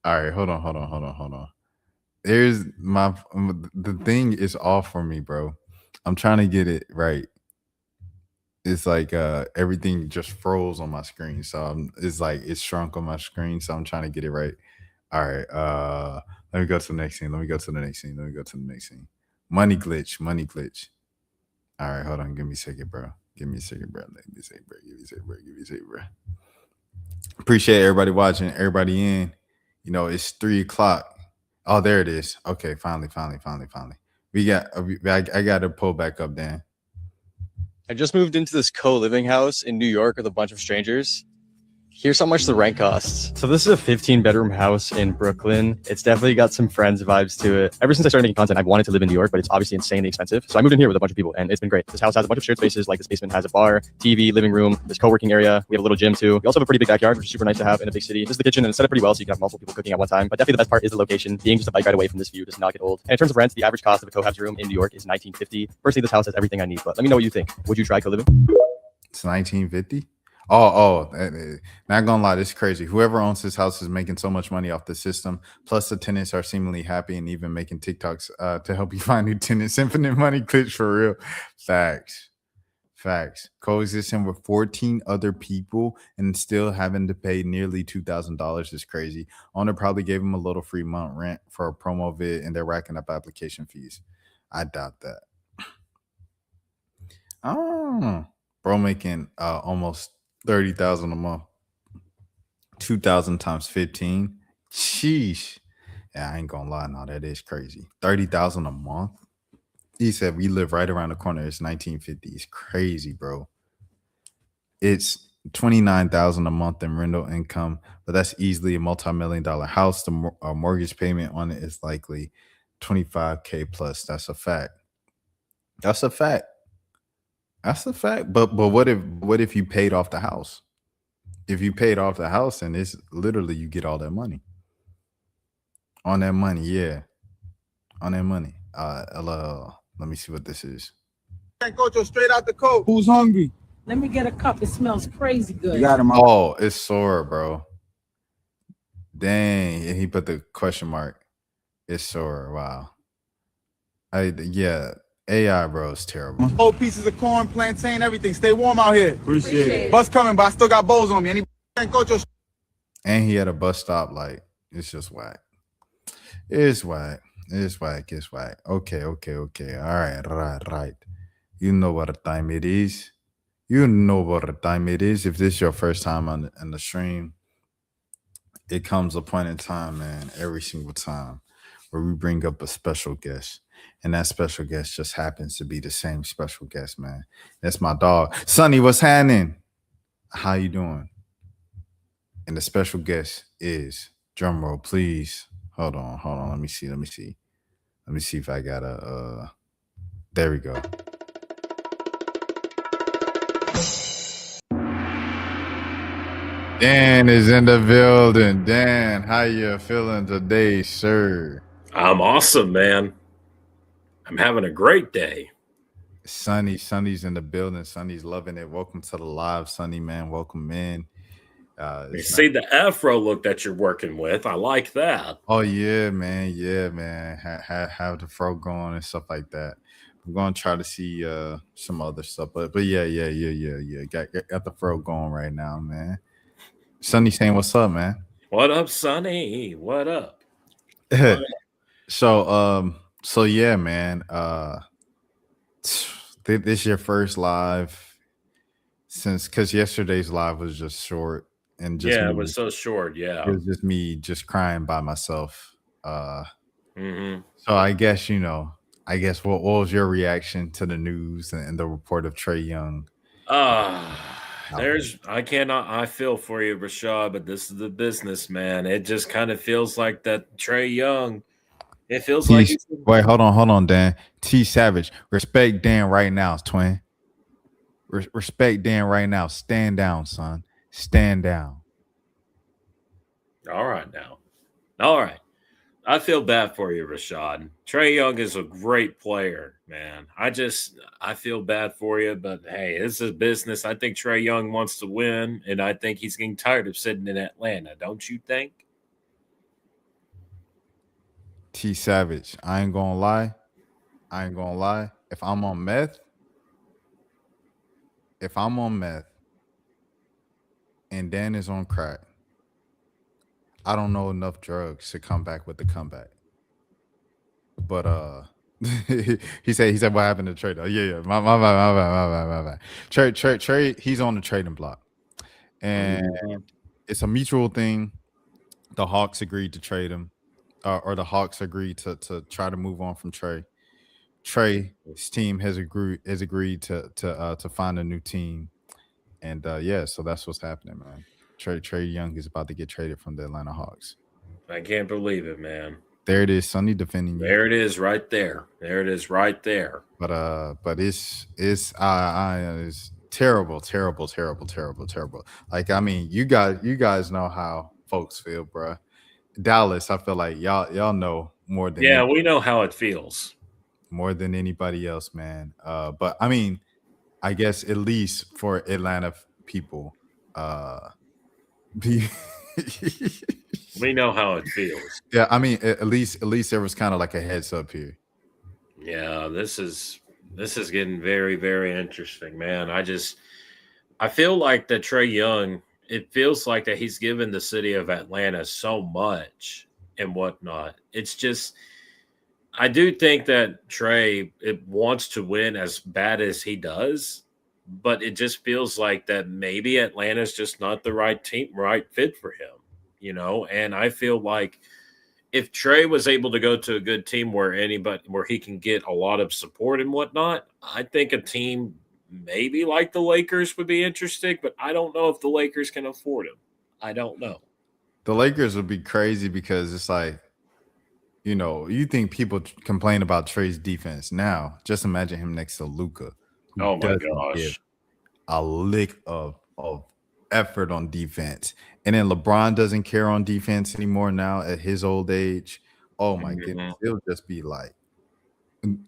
All right, hold on. There's the thing is off for me, bro. I'm trying to get it right. It's like everything just froze on my screen. So it's like it's shrunk on my screen. So I'm trying to get it right. All right. Let me go to the next scene. Money glitch. All right, hold on. Give me a second, bro. Appreciate everybody watching, everybody in. It's 3:00. Oh, there it is. Okay, finally. I got to pull back up, Dan. I just moved into this co-living house in New York with a bunch of strangers. Here's how much the rent costs. So this is a 15-bedroom house in Brooklyn. It's definitely got some Friends vibes to it. Ever since I started making content, I've wanted to live in New York, but it's obviously insanely expensive. So I moved in here with a bunch of people, and it's been great. This house has a bunch of shared spaces, like this basement has a bar, TV, living room, this co-working area. We have a little gym too. We also have a pretty big backyard, which is super nice to have in a big city. This is the kitchen, and it's set up pretty well, so you can have multiple people cooking at one time. But definitely the best part is the location. Being just a bike ride away from this view does not get old. And in terms of rent, the average cost of a co-house room in New York is $19.50. Personally, this house has everything I need, but let me know what you think. Would you try co-living? It's $19.50. Not gonna lie, this is crazy. Whoever owns this house is making so much money off the system. Plus, the tenants are seemingly happy and even making TikToks to help you find new tenants. Infinite money clips for real. Facts. Coexisting with 14 other people and still having to pay nearly $2,000 is crazy. Owner probably gave him a little free month rent for a promo vid, and they're racking up application fees. I doubt that. Oh, bro, making almost 30,000 a month. 2,000 times 15. Sheesh. Yeah, I ain't gonna lie. No, that is crazy. 30,000 a month. He said we live right around the corner. It's 1950. It's crazy, bro. It's 29,000 a month in rental income, but that's easily a multi-million-dollar house. The mortgage payment on it is likely $25K plus. That's a fact. That's a fact. But what if you paid off the house? If you paid off the house, and it's literally you get all that money. On that money, yeah. On that money. Let me see what this is. Go straight out the coat. Who's hungry? Let me get a cup. It smells crazy good. You got him. Oh, it's Sora, bro. Dang, and he put the question mark. It's Sora. Wow. AI, bro, is terrible. Whole pieces of corn, plantain, everything. Stay warm out here. Appreciate it. Bus coming, but I still got bowls on me. And he had a bus stop. Like, it's just whack. It's whack. Okay. All right. You know what time it is. If this is your first time on the stream, it comes a point in time, man, every single time where we bring up a special guest. And that special guest just happens to be the same special guest, man. That's my dog. Sonny, what's happening? How you doing? And the special guest is, drum roll, please. Hold on. Let me see if I got a there we go. Dan is in the building. Dan, how you feeling today, sir? I'm awesome, man. I'm having a great day. Sonny's in the building. Sonny's loving it. Welcome to the live, Sonny, man. Welcome in. You see the afro look that you're working with. I like that. Oh yeah, man. Have the fro going and stuff like that. I'm gonna try to see some other stuff, but yeah. Got the fro going right now, man. Sonny saying, "What's up, man?" What up, Sonny? What up? So yeah, man. This your first live because yesterday's live was just short. And just it was so short. Yeah, it was just me just crying by myself. So I guess what was your reaction to the news and the report of Trae Young? I feel for you, Rashad, but this is the business, man. It just kind of feels like that Trae Young. It feels like wait, hold on, Dan. T Savage, respect Dan right now, twin. Respect Dan right now. Stand down, son. Stand down. All right now. All right. I feel bad for you, Rashad. Trae Young is a great player, man. I feel bad for you, but hey, this is business. I think Trae Young wants to win, and I think he's getting tired of sitting in Atlanta. Don't you think? T Savage, I ain't gonna lie. If I'm on meth, and Dan is on crack, I don't know enough drugs to come back with the comeback. But he said what happened to Trey? Oh, yeah. My bad. Trey, he's on the trading block. And it's a mutual thing. The Hawks agreed to trade him. Or the Hawks agreed to try to move on from Trey. Trey's team has agreed to find a new team. And so that's what's happening, man. Trae Young is about to get traded from the Atlanta Hawks. I can't believe it, man. There it is, Sonny defending you. There it is, right there. But it's terrible. Like, I mean, you guys know how folks feel, bro. Dallas, I feel like y'all know more than we know how it feels more than anybody else, man. But I mean, I guess at least for Atlanta people, be We know how it feels. yeah, I mean, at least there was kind of like a heads up here. Yeah, this is getting very, very interesting, man. I feel like that Trae Young, it feels like that he's given the city of Atlanta so much and whatnot. It's just, I do think that Trae it wants to win as bad as he does, but it just feels like that maybe Atlanta's just not the right team, right fit for him, you know? And I feel like if Trae was able to go to a good team where he can get a lot of support and whatnot, I think a team maybe like the Lakers would be interesting, but I don't know if the Lakers can afford him. I don't know. The Lakers would be crazy because it's like, you know, you think people complain about Trae's defense now. Just imagine him next to Luka. Oh my gosh. A lick of effort on defense. And then LeBron doesn't care on defense anymore now at his old age. Oh my goodness. It'll just be like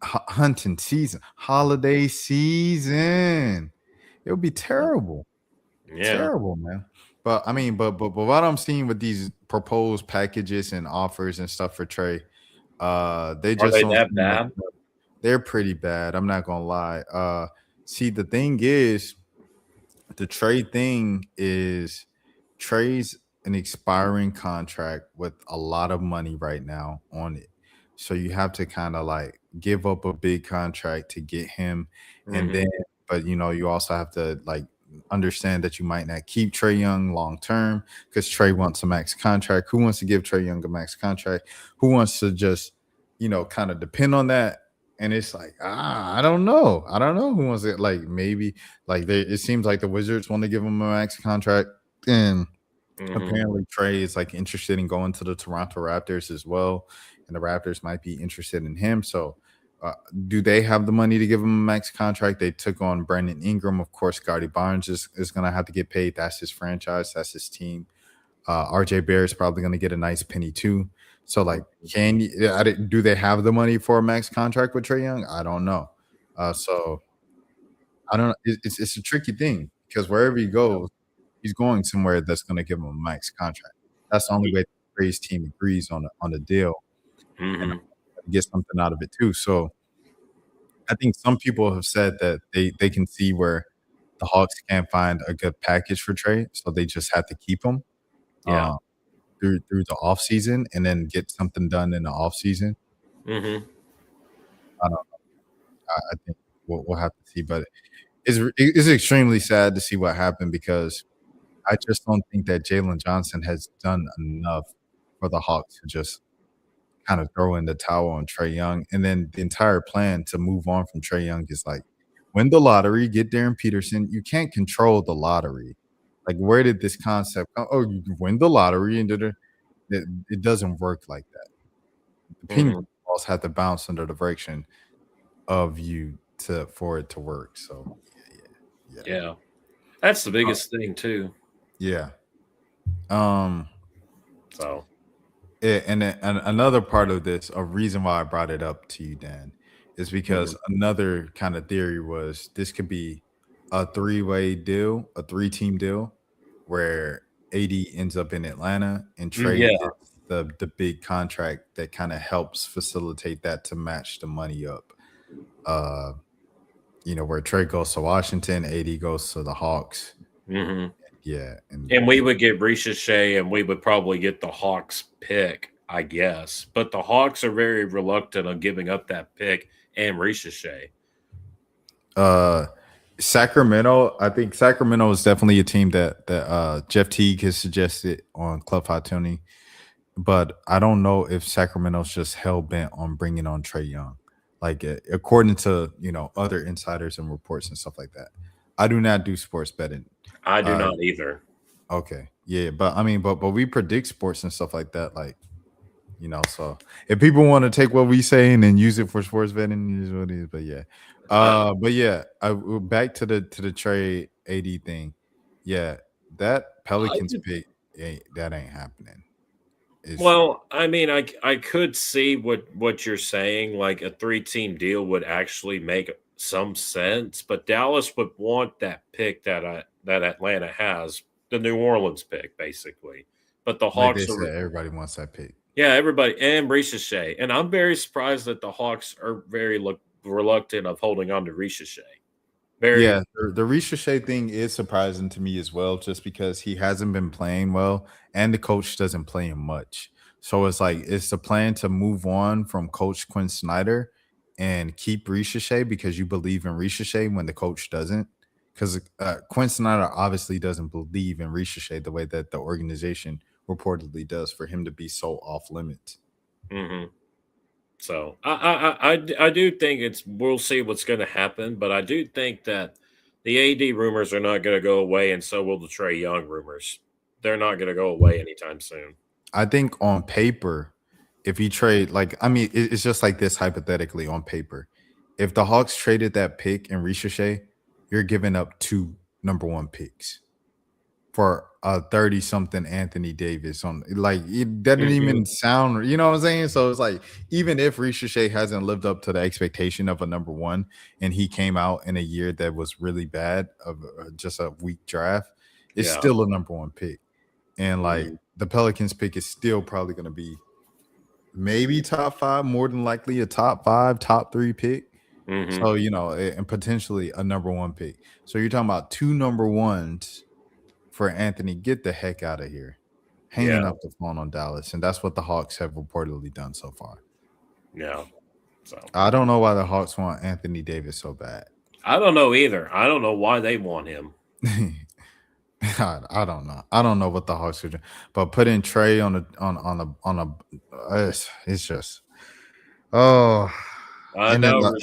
hunting season, holiday season. It'll be terrible. Yeah. Terrible, man. But I mean, but what I'm seeing with these proposed packages and offers and stuff for Trae, they just Are they don't that seem bad? they're pretty bad. I'm not gonna lie. See, the thing is, the Trae thing is Trae's an expiring contract with a lot of money right now on it. So you have to kind of like give up a big contract to get him. And then, but you know, you also have to like understand that you might not keep Trae Young long term because Trae wants a max contract. Who wants to give Trae Young a max contract? Who wants to just, you know, kind of depend on that? And it's like, I don't know. I don't know who wants it. Like maybe like it seems like the Wizards want to give him a max contract. And apparently Trae is like interested in going to the Toronto Raptors as well. And the Raptors might be interested in him. So do they have the money to give him a max contract? They took on Brandon Ingram. Of course, Scotty Barnes is going to have to get paid. That's his franchise. That's his team. RJ Barrett's probably going to get a nice penny too. So, like, do they have the money for a max contract with Trae Young? I don't know. So, I don't know. It's a tricky thing because wherever he goes, he's going somewhere that's going to give him a max contract. That's the only way Trae's team agrees on the deal and get something out of it too. So, I think some people have said that they can see where the Hawks can't find a good package for Trae, so they just have to keep him. Yeah. Through the off season and then get something done in the off season. I don't know. I think we'll have to see, but it's extremely sad to see what happened because I just don't think that Jalen Johnson has done enough for the Hawks to just kind of throw in the towel on Trae Young. And then the entire plan to move on from Trae Young is like win the lottery, get Darren Peterson. You can't control the lottery. Like, where did this concept come? Oh, you win the lottery, and it doesn't work like that. The ping balls have to bounce under the direction of you for it to work. So, yeah, that's the biggest thing too. Yeah. So, yeah, and another part of this, a reason why I brought it up to you, Dan, is because another kind of theory was this could be a three-way deal, a three-team deal, where AD ends up in Atlanta and Trae gets the big contract that kind of helps facilitate that to match the money up. You know, where Trae goes to Washington, AD goes to the Hawks. Yeah, and we would get Ricochet, and we would probably get the Hawks pick, I guess. But the Hawks are very reluctant on giving up that pick and Ricochet. Sacramento, I think Sacramento is definitely a team that Jeff Teague has suggested on Club Hot Tony, but I don't know if Sacramento's just hell bent on bringing on Trae Young, like according to other insiders and reports and stuff like that. I do not do sports betting. I do not either. Okay, yeah, but I mean, but we predict sports and stuff like that, like So if people want to take what we say and then use it for sports betting, it is what it is. But yeah. But yeah, back to the Trae AD thing. Yeah, that Pelicans pick ain't happening. Well, I mean, I could see what you're saying. Like a 3-team deal would actually make some sense, but Dallas would want that pick that Atlanta has the New Orleans pick, basically. But the Like Hawks they are said, everybody wants that pick. yeah, everybody and Ricochet. And I'm very surprised that the Hawks are very reluctant of holding on to Ricochet. Yeah, the Ricochet thing is surprising to me as well, just because he hasn't been playing well and the coach doesn't play him much. So it's like it's the plan to move on from Coach Quinn Snyder and keep Ricochet because you believe in Ricochet when the coach doesn't. Because Quinn Snyder obviously doesn't believe in Ricochet the way that the organization reportedly does for him to be so off limits. Mm-hmm. So I do think we'll see what's going to happen, but I do think that the AD rumors are not going to go away, and so will the Trae Young rumors. They're not going to go away anytime soon. I think on paper, if he trade, it's just like this hypothetically on paper. If the Hawks traded that pick and Ricochet, you're giving up 2 number 1 picks for a 30-something Anthony Davis on it doesn't even sound, you know what I'm saying? So it's like, even if Ricochet hasn't lived up to the expectation of a number 1 and he came out in a year that was really bad of just a weak draft, it's still a number 1 pick. And the Pelicans pick is still probably going to be maybe top 5, more than likely a top 5, top 3 pick. So, and potentially a number 1 pick. So you're talking about 2 number 1s for Anthony. Get the heck out of here. Hanging up the phone on Dallas. And that's what the Hawks have reportedly done so far. Yeah. So I don't know why the Hawks want Anthony Davis so bad. I don't know either. I don't know why they want him. I don't know. I don't know what the Hawks are doing. But putting Trae it's just I know,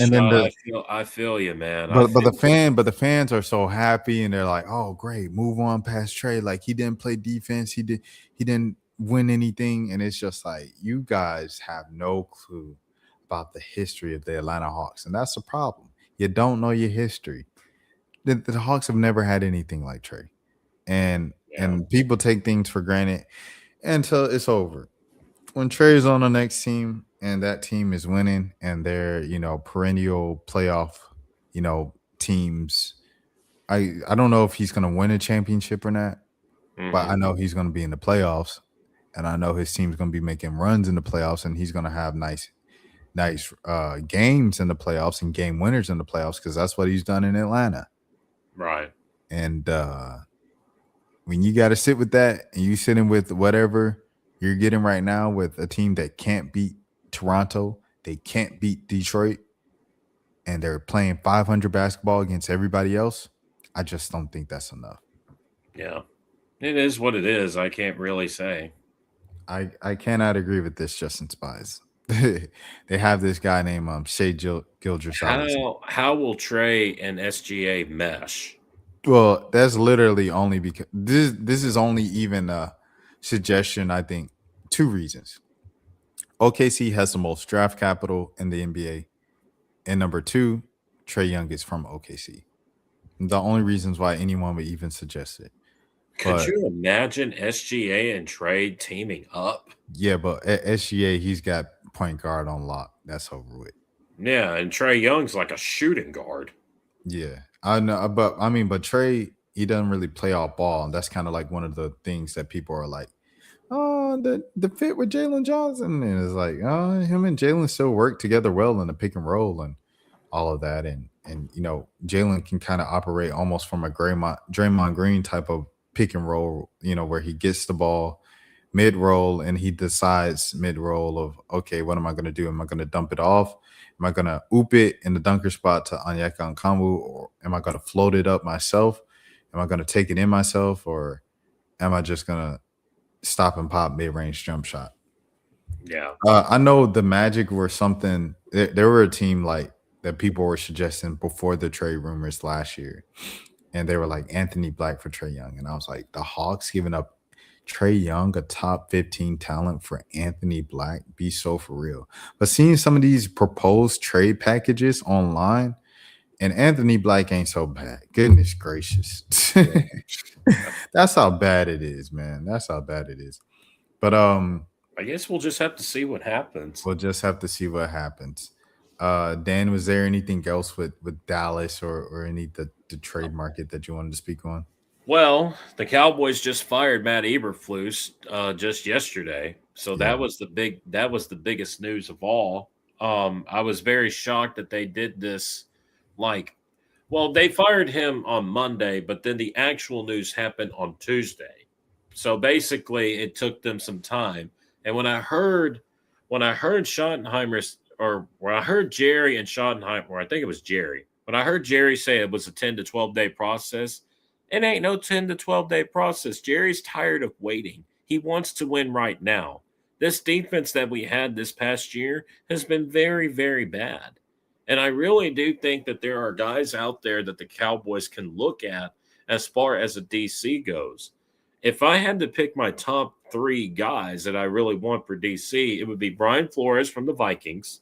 I feel you, man. But the fans are so happy and they're like, oh great, move on past Trae. Like, he didn't play defense, he didn't win anything, and it's just like, you guys have no clue about the history of the Atlanta Hawks, and that's the problem. You don't know your history. The Hawks have never had anything like Trae, and people take things for granted until it's over. When Trae's on the next team and that team is winning and they're, perennial playoff, teams, I don't know if he's going to win a championship or not, but I know he's going to be in the playoffs, and I know his team's going to be making runs in the playoffs, and he's going to have nice games in the playoffs and game winners in the playoffs, because that's what he's done in Atlanta. Right. And when you got to sit with that and you sitting with whatever you're getting right now with a team that can't beat Toronto, they can't beat Detroit, and they're playing 500 basketball against everybody else, I just don't think that's enough. Yeah. It is what it is. I can't really say. I cannot agree with this, Justin Spies. They have this guy named Shea Gilgeous. How will Trae and SGA mesh? Well, that's literally only because this is only even a suggestion. I think 2 reasons. OKC has the most draft capital in the NBA, and number 2, Trae Young is from OKC. The only reasons why anyone would even suggest it. Could you imagine SGA and Trae teaming up? Yeah, but at SGA, he's got point guard on lock. That's over with. Yeah, and Trae Young's like a shooting guard. Yeah, I know, but Trae, he doesn't really play off ball, and that's kind of like one of the things that people are like, oh, the fit with Jalen Johnson, and it's like, oh, him and Jalen still work together well in the pick and roll and all of that, and Jalen can kind of operate almost from a Draymond Green type of pick and roll, where he gets the ball mid roll and he decides mid roll of, okay, what am I going to do? Am I going to dump it off? Am I going to oop it in the dunker spot to Onyeka Okongwu, or am I going to float it up myself? Am I going to take it in myself, or am I just going to stop and pop mid-range jump shot? Yeah. I know the Magic were something, there were a team like that people were suggesting before the trade rumors last year, and they were like Anthony Black for Trae Young, and I was like, the Hawks giving up Trae Young, a top 15 talent, for Anthony Black? Be so for real. But seeing some of these proposed trade packages online, and Anthony Black ain't so bad. Goodness gracious. That's how bad it is, man. That's how bad it is. But I guess we'll just have to see what happens. We'll just have to see what happens. Dan, was there anything else with Dallas or any the trade market that you wanted to speak on? Well, the Cowboys just fired Matt Eberflus just yesterday, so Yeah. that was the biggest news of all. I was very shocked that they did this. Like, well, they fired him on Monday, but then the actual news happened on Tuesday. So basically, it took them some time. And when I heard Schottenheimer's or when I heard Jerry and Schottenheimer, or I think it was Jerry, when I heard Jerry say it was a 10 to 12-day process. It ain't no 10 to 12-day process. Jerry's tired of waiting. He wants to win right now. This defense that we had this past year has been very, very bad. And I really do think that there are guys out there that the Cowboys can look at as far as a DC goes. If I had to pick my top 3 guys that I really want for DC, it would be Brian Flores from the Vikings,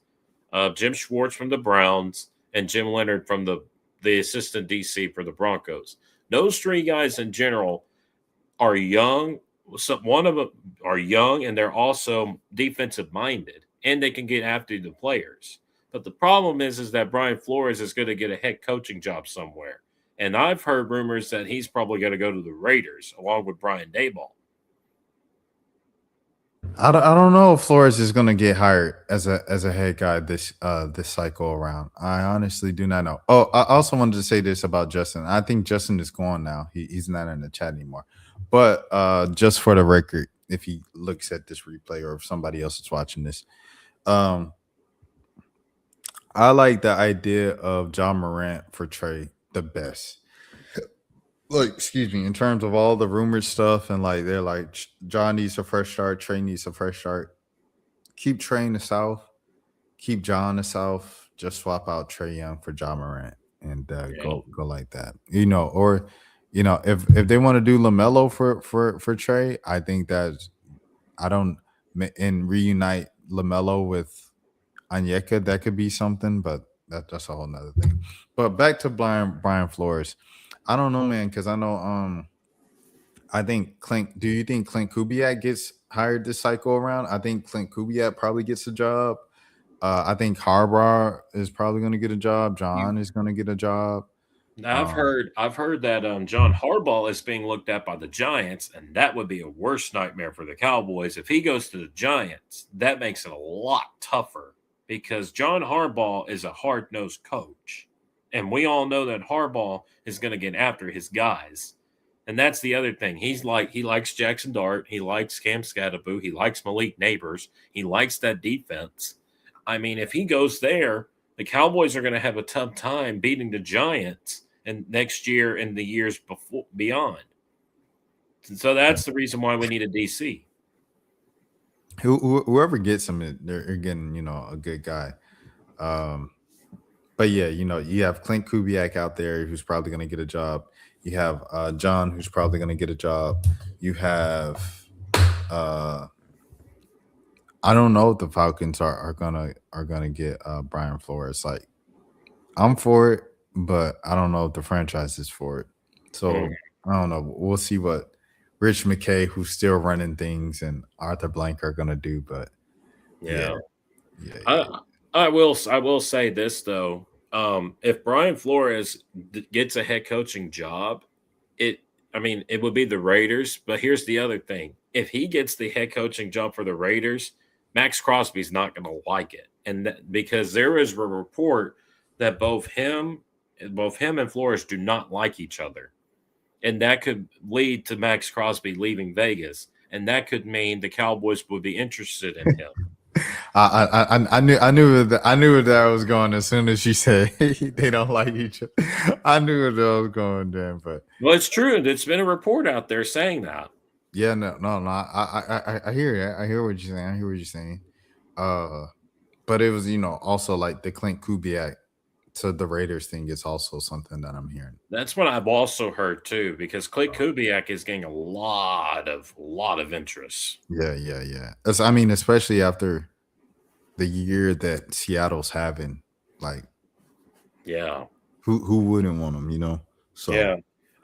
Jim Schwartz from the Browns, and Jim Leonard from the assistant DC for the Broncos. Those 3 guys in general are young. One of them are young, and they're also defensive minded, and they can get after the players. But the problem is that Brian Flores is going to get a head coaching job somewhere, and I've heard rumors that he's probably going to go to the Raiders along with Brian Daboll. I don't know if Flores is going to get hired as a head guy this cycle around. I honestly do not know. Oh, I also wanted to say this about Justin. I think Justin is gone now. He's not in the chat anymore. But just for the record, if he looks at this replay or if somebody else is watching this, I like the idea of John Morant for Trey the best. Like, excuse me, in terms of all the rumored stuff, and like they're like John needs a fresh start, Trey needs a fresh start. Keep Trey in the South, keep John in the South. Just swap out Trey Young for John Morant and go like that. Or if they want to do LaMelo for Trey, I think that and reunite LaMelo with Onyeka, that could be something, but that's a whole nother thing. But back to Brian Flores. I don't know, man, because I know I think Clint. Do you think Clint Kubiak gets hired this cycle around? I think Clint Kubiak probably gets a job. I think Harbaugh is probably going to get a job. John is going to get a job. Now, I've heard that John Harbaugh is being looked at by the Giants, and that would be a worse nightmare for the Cowboys. If he goes to the Giants, that makes it a lot tougher because John Harbaugh is a hard-nosed coach. And we all know that Harbaugh is going to get after his guys. And that's the other thing. He likes Jackson Dart. He likes Cam Scatteraboo. He likes Malik Neighbors. He likes that defense. I mean, if he goes there, the Cowboys are going to have a tough time beating the Giants and next year and the years beyond. And so that's the reason why we need a DC. Whoever gets him, they're getting, a good guy. But yeah, you have Clint Kubiak out there who's probably going to get a job. You have John who's probably going to get a job. You have I don't know if the Falcons are gonna get Brian Flores. Like, I'm for it, but I don't know if the franchise is for it. So I don't know. We'll see what Rich McKay, who's still running things, and Arthur Blank are gonna do. But yeah. I will say this though. If Brian Flores gets a head coaching job, it would be the Raiders. But here's the other thing: if he gets the head coaching job for the Raiders, Max Crosby's not going to like it, and because there is a report that both him and Flores do not like each other, and that could lead to Max Crosby leaving Vegas, and that could mean the Cowboys would be interested in him. I knew where that was going as soon as she said they don't like each other. I knew where that was going then, but it's true. It's been a report out there saying that. Yeah, no. I hear it. I hear what you're saying. But it was also like the Clint Kubiak to the Raiders thing is also something that I'm hearing. That's what I've also heard too, because Clint Kubiak is getting a lot of interest. Yeah. Especially after the year that Seattle's having, like, yeah, who wouldn't want them, So yeah.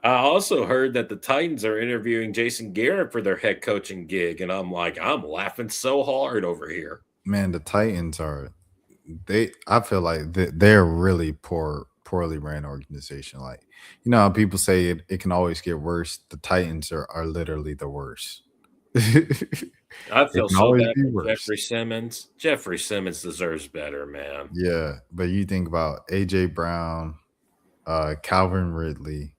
I also heard that the Titans are interviewing Jason Garrett for their head coaching gig, and I'm laughing so hard over here. Man, the Titans I feel like they're really poor poorly ran organization. Like, you know how people say it can always get worse. The Titans are literally the worst. I It feel can so always bad be for worse. Jeffrey Simmons. Jeffrey Simmons deserves better, man. Yeah, but you think about AJ Brown, Calvin Ridley,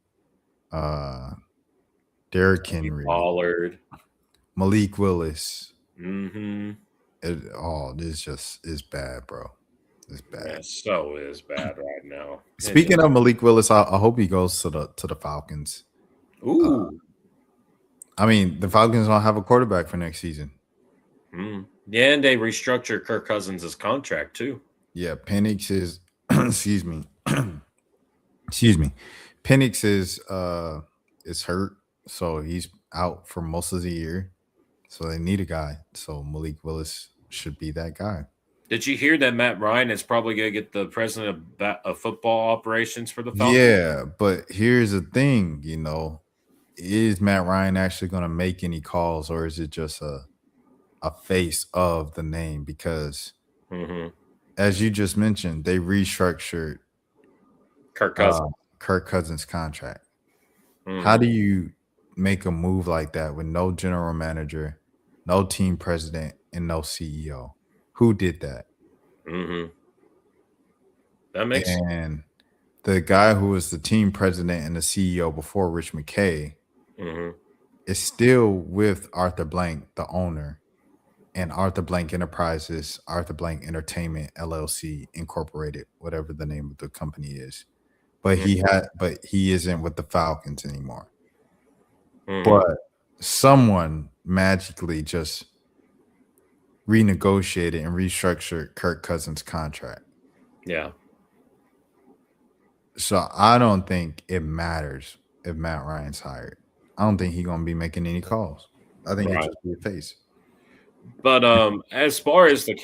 Derrick Henry, Pollard, Malik Willis. Mm-hmm. This just is bad, bro. It's bad. That so is bad right now. Speaking of Malik Willis, I hope he goes to the Falcons. Ooh. I mean, the Falcons don't have a quarterback for next season. Yeah, and they restructured Kirk Cousins' contract too. Yeah, Penix is excuse me. Excuse me. Penix is hurt, so he's out for most of the year. So they need a guy. So Malik Willis should be that guy. Did you hear that Matt Ryan is probably going to get the president of football operations for the Falcons? Yeah, but here's the thing, is Matt Ryan actually going to make any calls, or is it just a face of the name? Because as you just mentioned, they restructured Kirk Cousins' contract. How do you make a move like that with no general manager, no team president, and no CEO? Who did that? That makes sense. And the guy who was the team president and the CEO before, Rich McKay, is still with Arthur Blank, the owner, and Arthur Blank Enterprises, Arthur Blank Entertainment LLC Incorporated, whatever the name of the company is. But he isn't with the Falcons anymore. But someone magically just renegotiated and restructured Kirk Cousins' contract. Yeah. So I don't think it matters if Matt Ryan's hired. I don't think he's gonna be making any calls. I think it's just be a face. But as far as the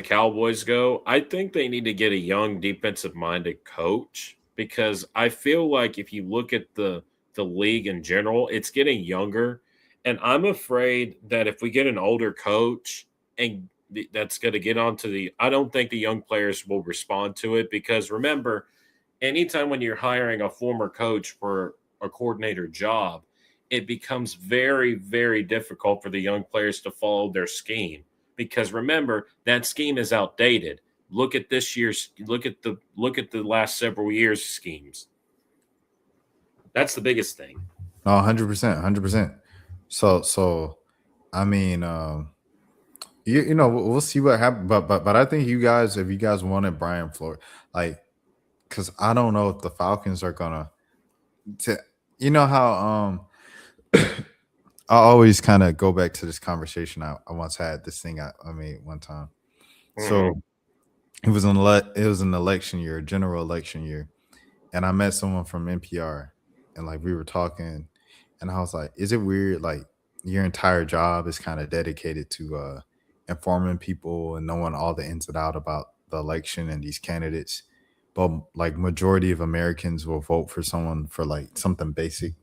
Cowboys go, I think they need to get a young defensive-minded coach, because I feel like if you look at the league in general, it's getting younger, and I'm afraid that if we get an older coach and that's going to get onto I don't think the young players will respond to it, because remember, anytime when you're hiring a former coach for a coordinator job, it becomes very, very difficult for the young players to follow their scheme, because remember, that scheme is outdated. Look at this year's look at the last several years' schemes. That's the biggest thing. No, 100%. So I mean, we'll see what happens. But I think if you guys wanted Brian Flores, like, because I don't know if the Falcons are gonna how I always kind of go back to this conversation I once had, this thing I made one time. So it was an election year, general election year, and I met someone from NPR, and like we were talking, and I was like, is it weird, like your entire job is kind of dedicated to informing people and knowing all the ins and outs about the election and these candidates, but like majority of Americans will vote for someone for like something basic.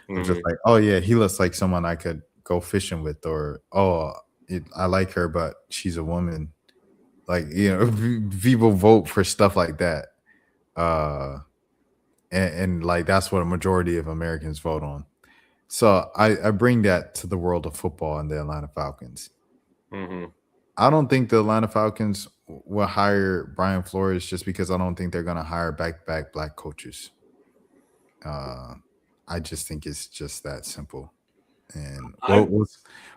I'm just like, oh yeah, he looks like someone I could go fishing with, or I like her, but she's a woman. Like, people vote for stuff like that, and like that's what a majority of Americans vote on. So I bring that to the world of football and the Atlanta Falcons. I don't think the Atlanta Falcons will hire Brian Flores just because I don't think they're going to hire back-to-back black coaches. I just think it's just that simple, and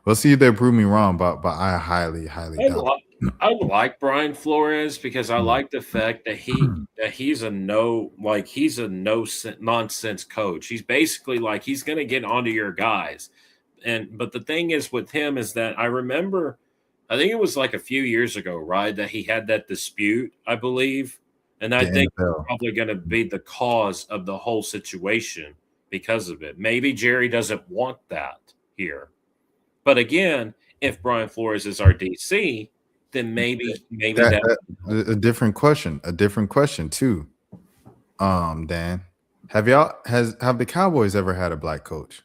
we'll see if they prove me wrong. But I highly doubt. I like Brian Flores because I like the fact that he's a nonsense coach. He's basically like, he's going to get onto your guys, but the thing is with him is that I remember, I think it was like a few years ago, right, that he had that dispute, I believe, and I think it's probably going to be the cause of the whole situation. Because of it. Maybe Jerry doesn't want that here. But again, if Brian Flores is our DC, then maybe that a different question too. Dan, have the Cowboys ever had a black coach?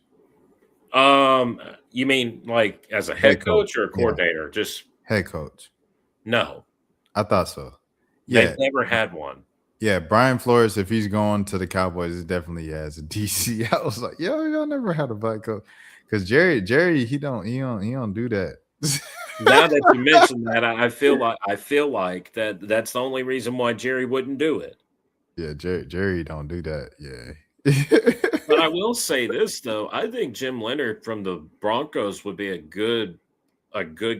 You mean like as a head coach or a coordinator? Yeah. Just head coach. No. I thought so. Yeah. They've never had one. Yeah, Brian Flores, if he's going to the Cowboys, it definitely has a DC. I was like, yo, y'all never had a black coach. Because Jerry, he don't do that. Now that you mention that, I feel like that's the only reason why Jerry wouldn't do it. Yeah, Jerry don't do that. Yeah. But I will say this though, I think Jim Leonard from the Broncos would be a good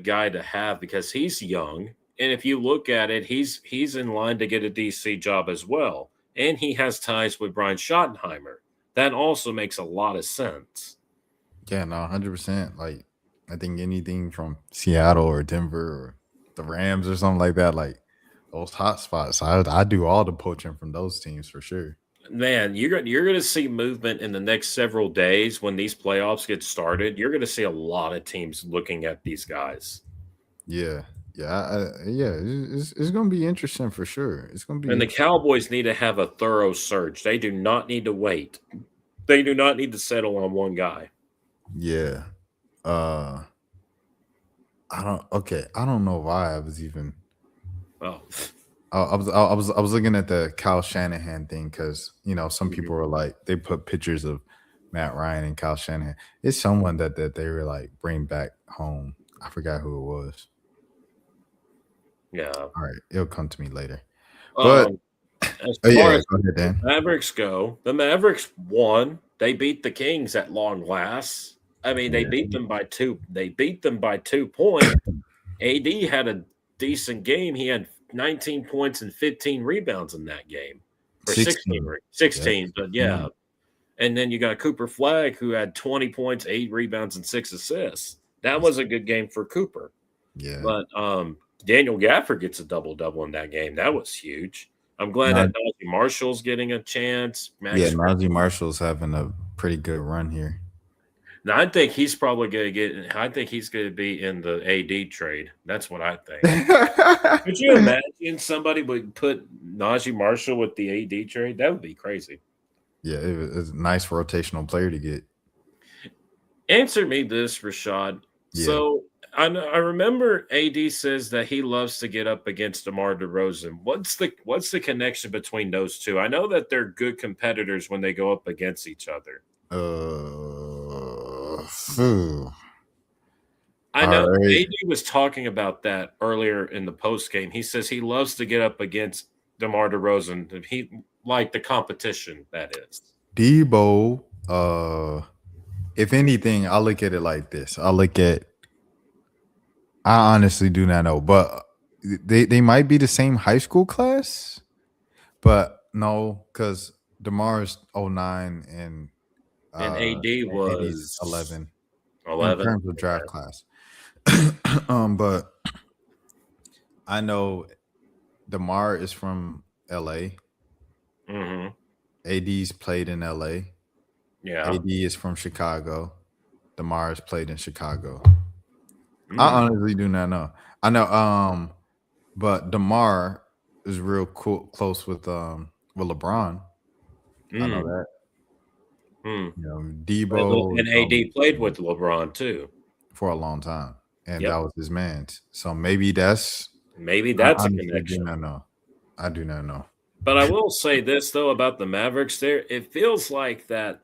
guy to have because he's young, and if you look at it, he's in line to get a DC job as well, and he has ties with Brian Schottenheimer. That also makes a lot of sense. Yeah, no, 100%. Like, I think anything from Seattle or Denver or the Rams or something like that, like those hot spots, I do all the poaching from those teams for sure. Man, you're going to see movement in the next several days when these playoffs get started. You're going to see a lot of teams looking at these guys. Yeah, it's going to be interesting for sure. It's going to be. And the Cowboys need to have a thorough search. They do not need to wait. They do not need to settle on one guy. Yeah. I don't know why I was even. Oh. I was looking at the Kyle Shanahan thing because some people were like they put pictures of Matt Ryan and Kyle Shanahan. It's someone that they were like bring back home. I forgot who it was. Yeah. All right, it'll come to me later. But as far as go ahead, Dan. Mavericks go, the Mavericks won. They beat the Kings at long last. I mean, they beat them by 2. They beat them by 2 points. AD had a decent game. He had 19 points and 15 rebounds in that game. Or 16, but yeah. Mm-hmm. And then you got Cooper Flagg, who had 20 points, 8 rebounds, and 6 assists. That was a good game for Cooper. Yeah. But Daniel Gafford gets a double-double in that game. That was huge. I'm glad that Najee Marshall's getting a chance. Najee Marshall's having a pretty good run here. Now, I think he's probably going to get – I think he's going to be in the AD trade. That's what I think. Could you imagine somebody would put Najee Marshall with the AD trade? That would be crazy. Yeah, it's a nice rotational player to get. Answer me this, Rashad. Yeah. So I remember AD says that he loves to get up against DeMar DeRozan. What's the connection between those two? I know that they're good competitors when they go up against each other. I know AD was talking about that earlier in the post game. He says he loves to get up against DeMar DeRozan. He like the competition that is. Debo, if anything, I look at it like this. I honestly do not know, but they might be the same high school class, but no, because DeMar's 09 and AD was 11 in terms of draft class. But I know DeMar is from LA. Mm-hmm. AD's played in LA. Yeah. AD is from Chicago. DeMar has played in Chicago. I honestly do not know. I know, but DeMar is real close with LeBron. I know that. Debo and AD played with LeBron too for a long time, and that was his man. So maybe that's a connection. I do not know. But I will say this though about the Mavericks. It feels like that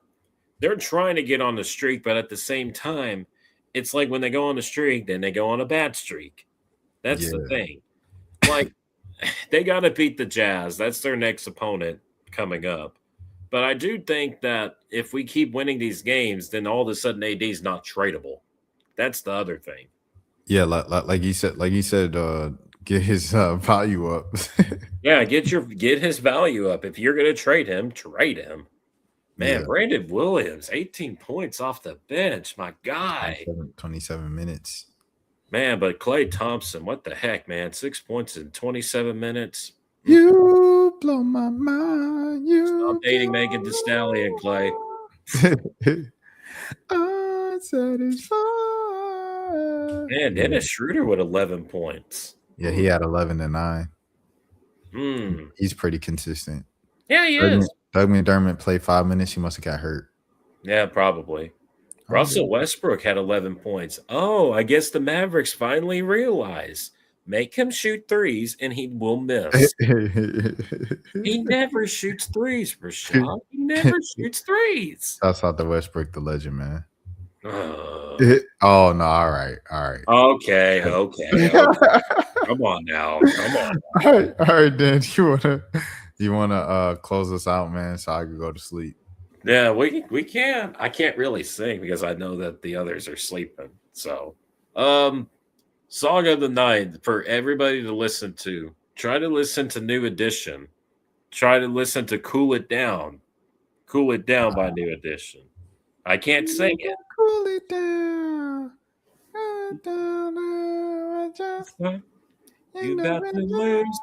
they're trying to get on the streak, but at the same time, it's like when they go on the streak, then they go on a bad streak. That's the thing. Like they got to beat the Jazz. That's their next opponent coming up. But I do think that if we keep winning these games, then all of a sudden AD is not tradable. That's the other thing. Yeah, like he said, get his value up. Yeah, get his value up. If you're going to trade him, trade him. Man, Brandon Williams, 18 points off the bench. My guy. 27 minutes. Man, but Klay Thompson, what the heck, man? 6 points in 27 minutes. You blow my mind. Stop dating Megan Thee Stallion, Klay. Unsatisfied. Man, Dennis Schroeder with 11 points. Yeah, he had 11 and 9. Mm. He's pretty consistent. Yeah, he is. Doug McDermott played 5 minutes. He must have got hurt. Yeah, probably. Russell Westbrook had 11 points. Oh, I guess the Mavericks finally realized Make him shoot threes, and he will miss. He never shoots threes, Rashad. He never shoots threes. That's out the Westbrook, the legend, man. Oh no! All right. Okay. Come on now. All right, Dan. You wanna close us out, man, so I can go to sleep. Yeah, we can. I can't really sing because I know that the others are sleeping. So, song of the night for everybody to listen to. Try to listen to New Edition. Try to listen to Cool It Down. Cool It Down by New Edition. I can't sing it. Cool it down. Cool it down. You got to lose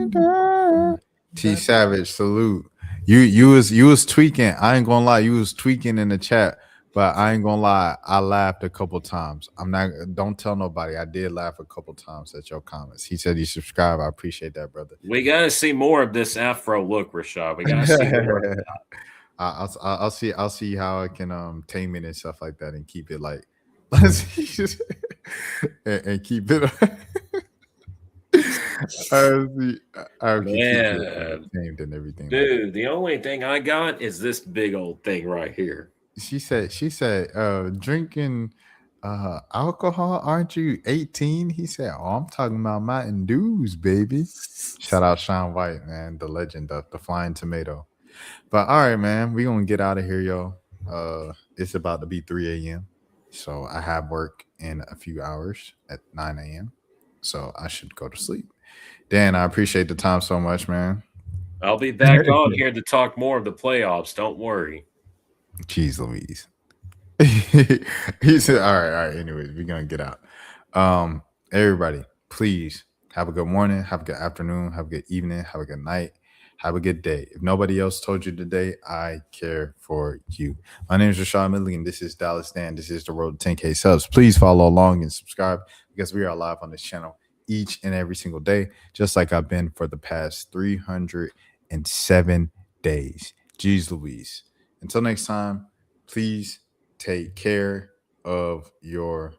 control. T Savage, salute. You was tweaking. I ain't gonna lie, you was tweaking in the chat, but I ain't gonna lie, I laughed a couple times. Don't tell nobody. I did laugh a couple times at your comments. He said he subscribed. I appreciate that, brother. We gotta see more of this Afro look, Rashad. We gotta see more of that. I'll see how I can tame it and stuff like that and keep it like and keep it I'll keep it tamed and everything. Dude, the only thing I got is this big old thing right here. She said drinking alcohol, aren't you 18? He said, oh, I'm talking about Mountain Dews, baby. Shout out Sean White, man, the legend of the Flying Tomato. But all right, man, we're gonna get out of here, yo. It's about to be 3 a.m. So I have work in a few hours at 9 a.m. So I should go to sleep. Dan, I appreciate the time so much, man. I'll be back on here to talk more of the playoffs. Don't worry. Jeez Louise. He said, all right. Anyways, we're gonna get out. Everybody, please have a good morning, have a good afternoon, have a good evening, have a good night. Have a good day. If nobody else told you today, I care for you. My name is Rashad Milligan. This is Dallas Dan. This is the road to 10K subs. Please follow along and subscribe because we are live on this channel each and every single day, just like I've been for the past 307 days. Jeez Louise. Until next time, please take care of your...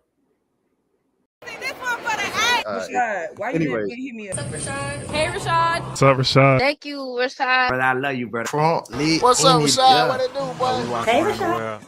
Rashad, why you didn't hit me up? What's up, Rashad? Hey, Rashad. What's up, Rashad? Thank you, Rashad. Brother, I love you, brother. What's up, Rashad? What it do, boy? Hey, Rashad.